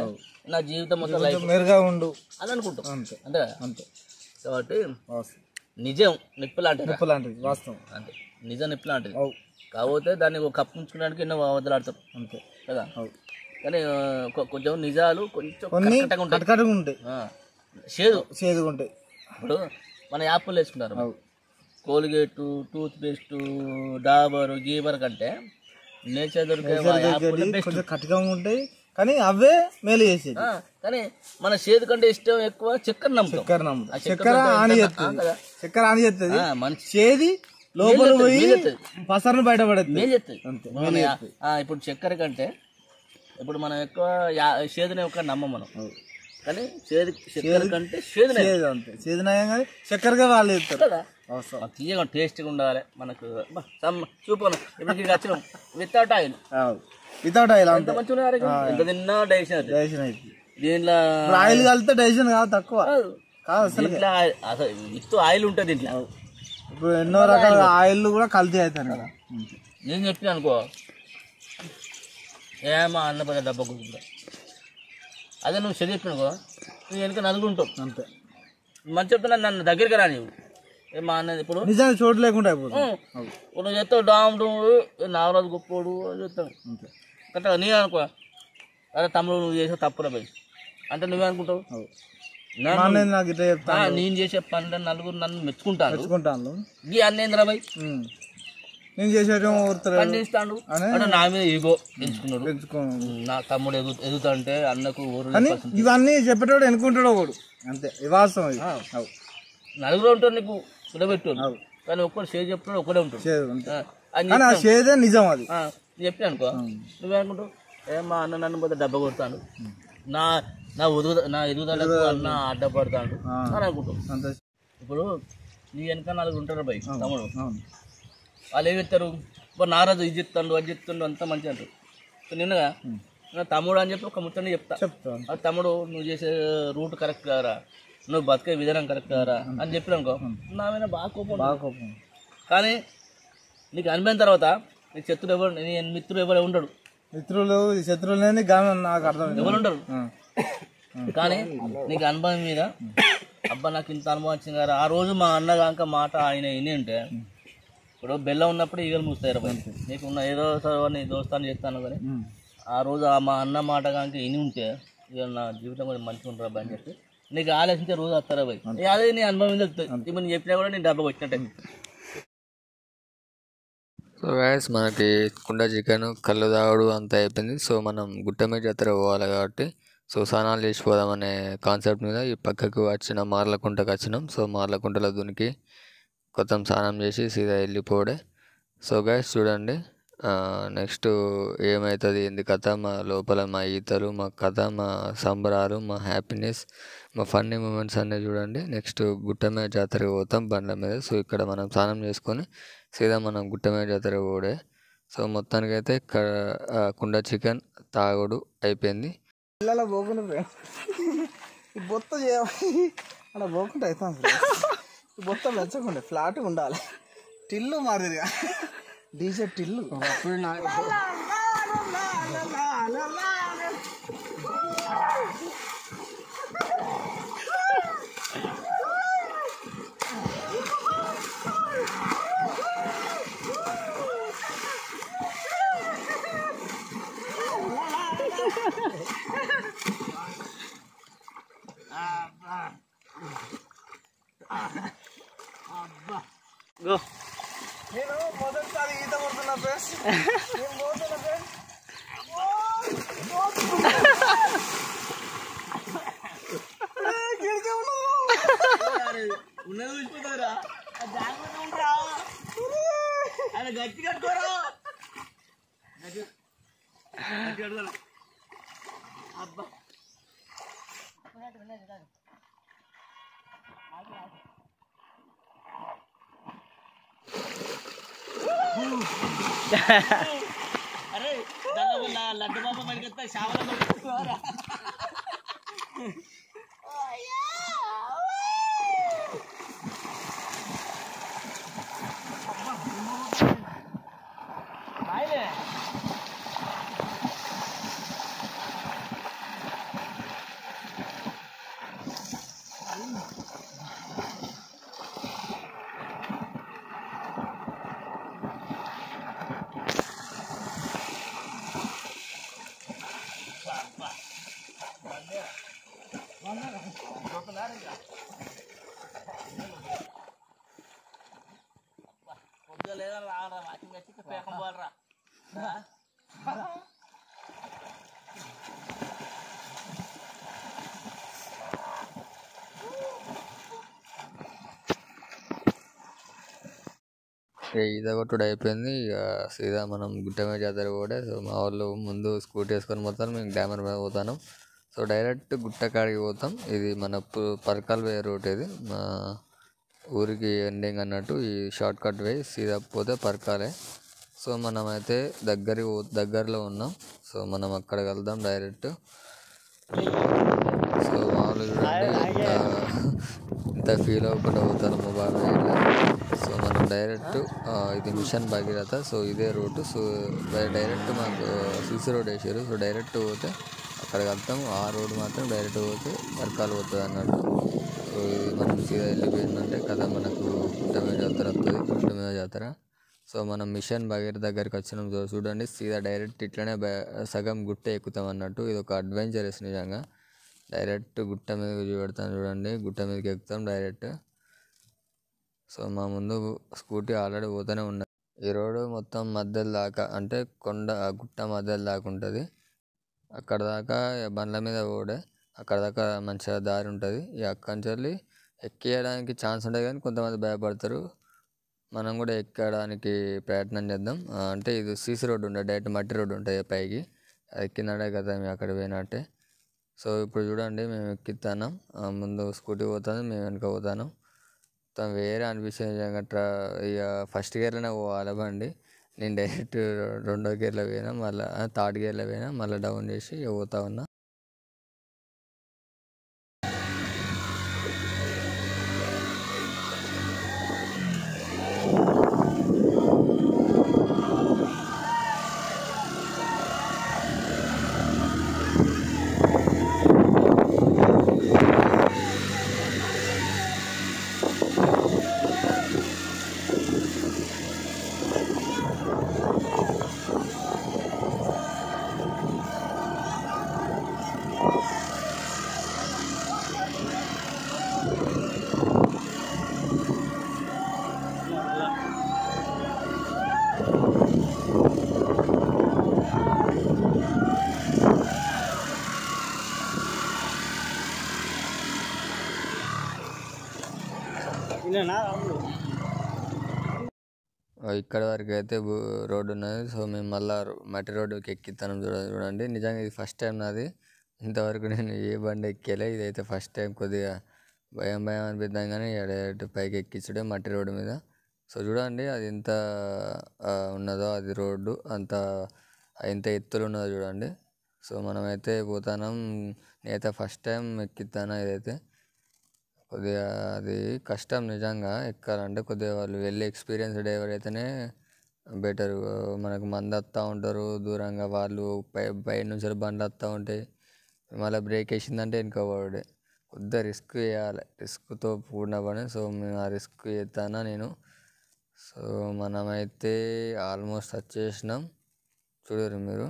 నా జీవితం మొత్తం లైఫ్ మెరుగా ఉండు అని అనుకుంటాం అంతే అంతే. కాబట్టి నిజం నిప్పు లాంటిది, వాస్తవం అంతే. నిజం నిప్పు లాంటిది, కాకపోతే దాన్ని ఒక కప్పు ఉంచుకోవడానికి ఎన్నో వదలాడతాం అంతే కదా. కానీ కొంచెం నిజాలు కొంచెం ఉంటాయి, చేదుగా ఉంటాయి. ఇప్పుడు మన యాప్లు వేసుకుంటారు, కోల్గేట్, టూత్ పేస్ట్, డాబర్, గీబర్ కంటే నేచర్ దొరికే కట్టిగా ఉంటాయి, కానీ అవే మేలు చేసేది. కానీ మన చేదు కంటే ఇష్టం ఎక్కువ చక్కెర నమ్ముతాం. చక్కెర ఆని చేస్తుంది, మంచి చేది లోపల పోయి పసరను బయటపడేది. ఇప్పుడు చక్కెర కంటే ఇప్పుడు మనం ఎక్కువ చేదునే ఎక్కువ నమ్మం మనం, కానీ చక్కెర కంటే చేదునయం కానీ చక్కెరగా వాళ్ళు చెప్తారు కదా. తీయగా టేస్ట్గా ఉండాలి మనకు. చూపను ఇప్పుడు వచ్చినాం వితౌట్ ఆయిల్ అంత మంచిగా ఎంత తిన్నా డైజెషన్ అవుతుంది. దీంట్లో ఆయిల్ కలిపితే డైజెషన్ కాదు, తక్కువ అసలు విత్ ఆయిల్ ఉంటుంది దీంట్లో. ఇప్పుడు ఎన్నో రకాల ఆయిల్ కూడా కల్తీ అవుతాయి కదా. నేను చెప్పిన అనుకో ఏమా అన్న పద డబ్బా కూర్చుంటా, అదే నువ్వు చదివినుకో నువ్వు వెనుక నలుగుంటావు అంతే. మంచి చెప్తున్నా నన్ను దగ్గరికి రాని మా అన్నది ఇప్పుడు నిజాన్ని చోటు లేకుండా అయిపోతుంది. నువ్వు చెప్తావు డామ్ నాగరాజు గొప్పోడు అని చెప్తావు కరెక్ట్గా. నేను అనుకో అదే తమ్ముడు నువ్వు చేసే తప్పురా పోయి అంటే నువ్వే అనుకుంటావు. నేను చేసే పని నలుగురు నన్ను మెచ్చుకుంటాను, ఈ అన్నేంద్రా బాయ్ నేను చేసేస్తాడు అంటే నా మీద ఈగో పెంచుకున్నాడు. నా తమ్ముడు ఎదుగుతా అంటే అన్నకు ఇవన్నీ చెప్పేటోడు ఎన్నుకుంటాడు ఒకడు అంతే. వాస్తవం నలుగురు ఉంటాడు నీకు కుదబెట్టు, కానీ ఒక్కడు షేర్ చెప్తున్నాడు ఒకడే ఉంటాడు. షేదే నిజం, అది చెప్పిన అనుకో నువ్వే అనుకుంటావు మా అన్న నన్ను పోతే డబ్బా కొడతాడు, నా ఎదుగుదలకు అన్న అడ్డపడతాడు అని అనుకుంటావు. ఇప్పుడు నీ వెనక నలుగురు ఉంటారు బై తమ్ముడు, వాళ్ళు ఏమి చెప్తారు ఇప్పుడు నారాజు ఇది చెప్తాడు అది చెప్తుండు అంతా మంచిగా అంటారు. నిన్నగా తమ్ముడు అని చెప్పి ఒక ముచ్చని చెప్తా, తమ్ముడు నువ్వు చేసే రూట్ కరెక్ట్ కారా, నువ్వు బతికే విధానం కరెక్ట్ కారా అని చెప్పినానుకో నా మీద బాగా కోపం. కానీ నీకు అనిపోయిన తర్వాత నీ శత్రుడు ఎవరు, నీ మిత్రుడు ఎవరు ఉండడు, శత్రువులు నాకు అర్థం ఎవరు ఉండరు. కానీ నీకు అనుభవం మీద అబ్బా నాకు ఇంత అనుభవం వచ్చింది కదా. ఆ రోజు మా అన్న కాక మాట ఆయన విని ఉంటే ఇప్పుడు బెల్లం ఉన్నప్పుడు ఈగలు మూస్తాయి రా, నీకున్న ఏదో నీ దోస్తాన్ని చేస్తాను కానీ ఆ రోజు మా అన్న మాట కాక విని ఉంటే ఇక నా జీవితం కూడా మంచిగా ఉంటారా అని చెప్పి నీకు ఆలోచించే రోజు వస్తారా పోయి. అదే నీ అనుభవం తెలుస్తుంది. ఇప్పుడు నేను చెప్పినా కూడా నేను డబ్బా వచ్చినట్టే. సో గైస్ మనకి కుండ చికెన్ కళ్ళు తాగుడు అంతా అయిపోయింది. సో మనం గుట్టమే జాతర పోవాలి కాబట్టి సో స్నానాలు చేసిపోదామనే కాన్సెప్ట్ మీద ఈ పక్కకు వచ్చిన మార్లకుంటకు వచ్చినాం. సో మార్లకుంటలో దునికి కొత్త స్నానం చేసి సీదా వెళ్ళిపోడే. సో గైస్ చూడండి నెక్స్ట్ ఏమవుతుంది ఏంది కథ, మా లోపల మా ఈతలు, మా కథ, మా సంబరాలు, మా హ్యాపీనెస్, మా ఫన్నీ మూమెంట్స్ అన్నీ చూడండి. నెక్స్ట్ గుట్టమే జాతరకు పోతాం బండ్ల మీద. సో ఇక్కడ మనం స్నానం చేసుకొని సీదా మనం గుట్టమే జాతర పోడే. సో మొత్తానికైతే కుండ చికెన్ తాగుడు అయిపోయింది. పిల్లల పోకుండా బొత్త అలా పోకుండా అవుతాం. బొత్త మెచ్చకుండా ఫ్లాట్గా ఉండాలి. టిల్లు మారేదిగా డీజే టిల్లు నేను మొదటిసారి ఈత కొడుతున్నా ఫ్రెండ్స్. అరే లడ్డు బాబా పడికెత్తా శావల లేదా రారా వాకింగ్ వచ్చి పేకం పోలరా ఈత కొట్టుడు అయిపోయింది. ఇక సీదా మనం గుట్టమే జాతర కూడా. సో మా వాళ్ళు ముందు స్కూటీ వేసుకొని పోతాను, మేము డామర్ మీద పోతాను. సో డైరెక్ట్ గుట్ట కాడికి పోతాం. ఇది మన పరకాల వే రూట్. ఇది మా ఊరికి ఎండింగ్ అన్నట్టు. ఈ షార్ట్ కట్ వే సీదా పోతే పరకాలే. సో మనమైతే దగ్గరలో ఉన్నాం. సో మనం అక్కడికి వెళ్దాం డైరెక్ట్. సో మామూలు చూడండి ఇంత ఫీల్ అవ్వకుండా పోతాను మొబైల్. సో మనం డైరెక్ట్ ఇది మిషన్ భగీరథ. సో ఇదే రూటు. సో డైరెక్ట్ మాకు సిసి రోడ్ వేసారు. సో డైరెక్ట్ పోతే అక్కడికి వెళ్తాం. ఆ రోడ్ మాత్రం డైరెక్ట్ పోతే పరకాలు పోతుంది అన్నట్టు. సో ఇది మనం సీదా వెళ్ళిపోయిందంటే కదా మనకు గుట్ట మీద జాతర వస్తుంది. గుట్ట మీద జాతర. సో మనం మిషన్ భగీరథ దగ్గరికి వచ్చినాం. చూడండి సీదా డైరెక్ట్ ఇట్లనే సగం గుట్ట ఎక్కుతాం అన్నట్టు. ఇది ఒక అడ్వెంచరస్ నిజంగా. డైరెక్ట్ గుట్ట మీద చూపెడతాను చూడండి. గుట్ట మీదకి ఎక్కుతాం డైరెక్ట్. సో మా ముందు స్కూటీ ఆల్రెడీ పోతూనే ఉన్నది. ఈ రోడ్డు మొత్తం మధ్యలో దాకా, అంటే కొండ గుట్ట మధ్యలో దాకా ఉంటుంది. అక్కడ దాకా బండ్ల మీద పోడే, అక్కడ దాకా మంచిగా దారి ఉంటుంది. ఇక అక్కడి నుంచి వెళ్ళి ఎక్కియడానికి ఛాన్స్ ఉంటుంది, కానీ కొంతమంది భయపడతారు. మనం కూడా ఎక్కడానికి ప్రయత్నం చేద్దాం. అంటే ఇది సీసీ రోడ్డు ఉంటుంది, డైరెక్ట్ మట్టి రోడ్డు ఉంటుంది పైకి. ఎక్కినాడే కదా మేము అక్కడ పోయినట్టే. సో ఇప్పుడు చూడండి మేము ఎక్కిస్తాను. ముందు స్కూటీ పోతాను, మేము వెనక పోతాను. మొత్తం వేరే అనిపిస్తుంది నిజంగా. ఇక ఫస్ట్ గేర్లోనే పోవాలి బండి. నేను డైరెక్ట్ రెండో గేర్లో పోయినా, మళ్ళీ థర్డ్ గేర్లో పోయినా, మళ్ళీ డౌన్ చేసి ఇక పోతా ఉన్నా. ఇక్కడ వరకు అయితే రోడ్డు ఉన్నది. సో మేము మళ్ళీ మట్టి రోడ్డుకి ఎక్కిస్తాను చూడండి. నిజంగా ఇది ఫస్ట్ టైం నాది. ఇంతవరకు నేను ఏ బండి ఎక్కేలే. ఇదైతే ఫస్ట్ టైం. కొద్దిగా భయం అనిపిద్దాం, కానీ డైరెక్ట్ పైకి ఎక్కించుడే మట్టి రోడ్డు మీద. సో చూడండి అది ఎంత ఉన్నదో అది రోడ్డు, ఎంత ఎత్తులు ఉన్నదో చూడండి. సో మనమైతే పోతాం. నేనైతే ఫస్ట్ టైం ఎక్కిస్తాను. ఇదైతే కొద్దిగా అది కష్టం నిజంగా ఎక్కాలంటే. కొద్దిగా వాళ్ళు వెళ్ళి ఎక్స్పీరియన్స్ డ్రైవర్ అయితేనే బెటర్. మనకు మంది వస్తూ ఉంటారు దూరంగా, వాళ్ళు పై నుంచి బండ్లు వస్తూ ఉంటాయి. మళ్ళీ బ్రేక్ వేసిందంటే వెనుకబడే. కొద్దిగా రిస్క్ చేయాలి, రిస్క్తో కూడిన పని. సో మేము ఆ రిస్క్ చేస్తానా నేను. సో మనమైతే ఆల్మోస్ట్ వచ్చేసినాం. చూడరు మీరు.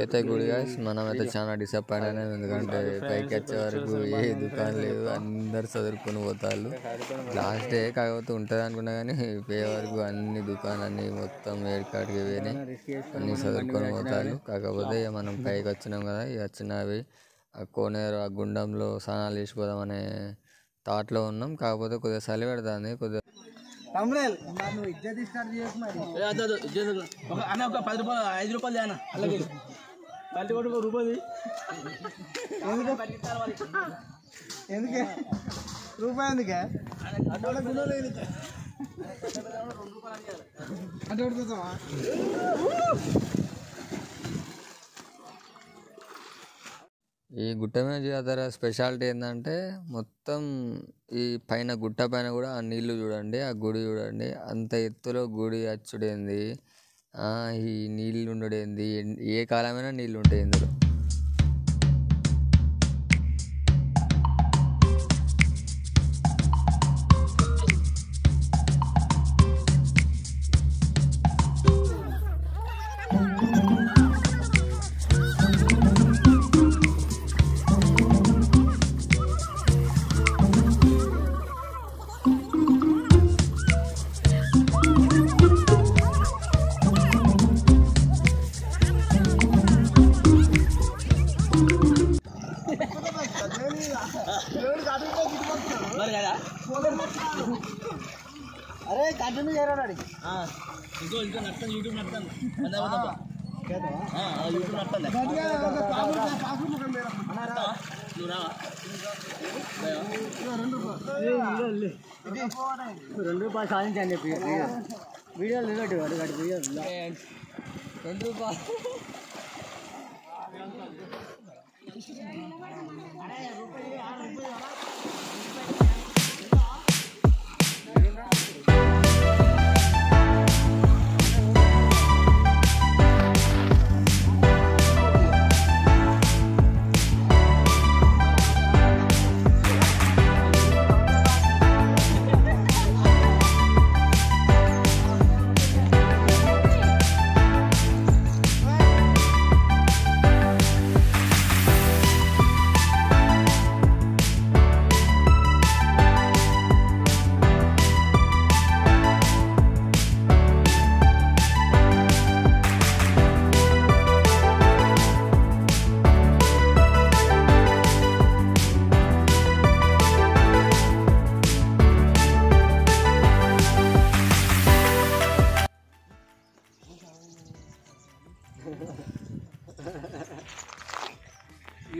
అయితే గుడి guys, మనం అయితే చాలా డిసప్పాయింట్ అయినాం. ఎందుకంటే పైకి వచ్చే వరకు ఏ దుకాణం లేదు, అందరు చదువుకొని పోతారు. లాస్ట్ డే కాకపోతే ఉంటుంది అనుకున్నా కానీ పోయే వరకు అన్ని దుకాణాన్ని మొత్తం ఏడుకాడికి పోయినాయి, అన్ని చదువుకొని పోతారు. కాకపోతే ఇక మనం పైకి వచ్చినాం కదా, ఇక వచ్చినవి ఆ కోనేరు ఆ గుండంలో స్నానాలు చేసిపోదామనే థాట్లో ఉన్నాం. కాకపోతే కొద్దిగా చలి పెడుతుంది, కొద్దిగా అన్న ఒక 10 రూపాయలు 5 రూపాయలు అన్న అలాగే పల్లి కొట్టు రూపాయి ఎందుకే రూపాయి ఎందుకే అంటే ఈ గుట్ట మీద జాతర స్పెషాలిటీ ఏంటంటే మొత్తం ఈ పైన గుట్ట పైన కూడా ఆ నీళ్లు చూడండి, ఆ గుడి చూడండి, అంత ఎత్తులో గుడి అచ్చుడేంది, ఈ నీళ్ళు ఉండడేంది, ఏ కాలమైనా నీళ్ళు ఉంటాయి ఇందులో. అరే కంటిన్యూ చేయరాడు ఇంకో నడుతాను యూట్యూబ్ నడుతాను యూట్యూబ్ నడుతాను ₹2 సాధించని చెప్పి వీడియోలు నిలబెట్టి వాడు వీడియో ₹2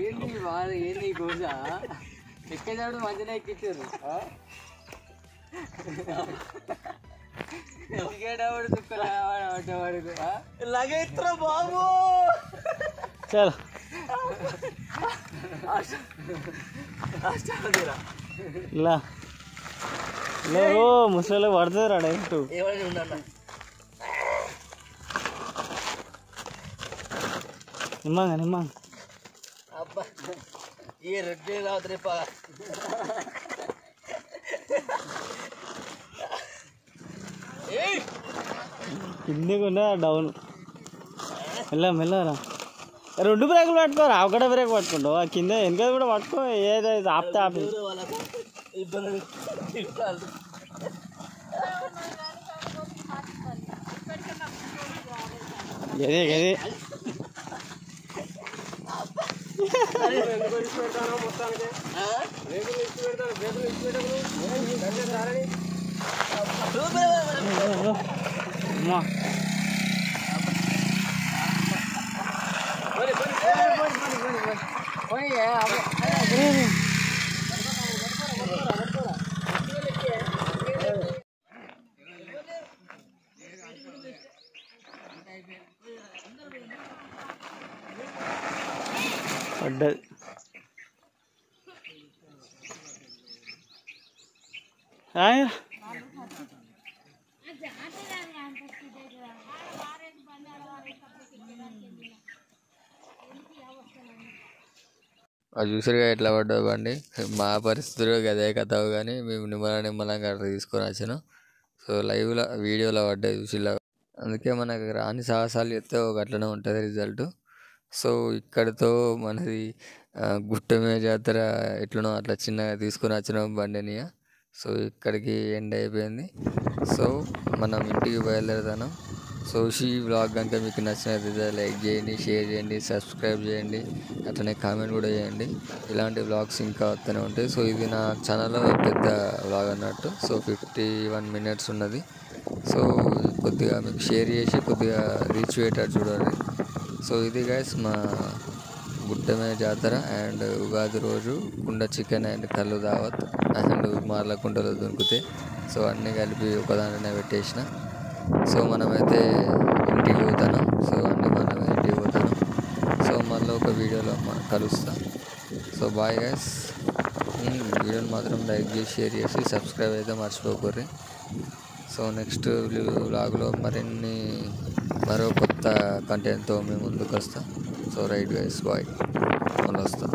ఏంటి బాధ, ఏంటి గోజ ఎక్కేటప్పుడు మంచిగా ఎక్కించారు, ఎక్కేటప్పుడు చుక్కలు లగేత్ర బాబు చలో ఇలా ఓ ముసలి పడుతుంది రా డైరెక్ట్ ఏమైనా ఉండన్న నిమ్మంగా అబ్బా ఈ రెడ్డి రాత్రి కిందకి ఉన్నా డౌన్ మెల్లరా 2 బ్రేకులు పట్టుకోరా, ఒకటే బ్రేక్ పట్టుకుంటావు, ఆ కింద వెనక కూడా పట్టుకో, ఏదైతే ఆపితే ఆపి ఇబ్బంది గదే గదే అమ్మా పడ్డది అది చూసారుగా ఎట్లా పడ్డావు బండి. మా పరిస్థితులు అదే కథవు, కానీ మేము నిమ్మలంగా అట్లా తీసుకొని వచ్చినాం. సో లైవ్లో వీడియోలో పడ్డాయి చూసి అందుకే మనకు రాని సాహసాలు చేస్తే ఒక అట్లనే ఉంటుంది రిజల్ట్. సో ఇక్కడితో మనది గుట్టమే జాతర ఎట్లనో అట్లా చిన్నగా తీసుకొని వచ్చిన బండిని. సో ఇక్కడికి ఎండ్ అయిపోయింది. సో మనం ఇంటికి బయలుదేరుతాను. సో ఈ వ్లాగ్ కనుక మీకు నచ్చినట్లయితే లైక్ చేయండి, షేర్ చేయండి, సబ్స్క్రైబ్ చేయండి, అట్లనే కామెంట్ కూడా చేయండి. ఇలాంటి వ్లాగ్స్ ఇంకా వస్తూనే ఉంటాయి. సో ఇది నా ఛానల్లో పెద్ద వ్లాగ్ అన్నట్టు. సో 51 minutes ఉన్నది. సో కొద్దిగా మీకు షేర్ చేసి కొద్దిగా రీచ్ అయ్యేటట్టు చూడండి. సో ఇది గైస్ మా గుట్టమే జాతర అండ్ ఉగాది రోజు కుండ చికెన్ అండ్ కళ్ళు దావత్ అండ్ మార్ల కుండలో దొరికితే సో అన్నీ కలిపి ఒకదానినే పెట్టేసిన. సో మనమైతే ఇంటికి పోతాను. సో అన్నీ మనం ఇంటికి పోతాను. సో మళ్ళీ ఒక వీడియోలో కలుస్తాం. So bye guys. వీడియోని మాత్రం లైక్ చేసి షేర్ చేసి సబ్స్క్రైబ్ అయితే మర్చిపోకూర్రి. సో నెక్స్ట్ వ్లాగ్లో మరో కొత్త కంటెంట్తో మేము ముందుకు వస్తాం. సో రైట్ గైస్ బాయ్, మళ్ళీ వస్తాం.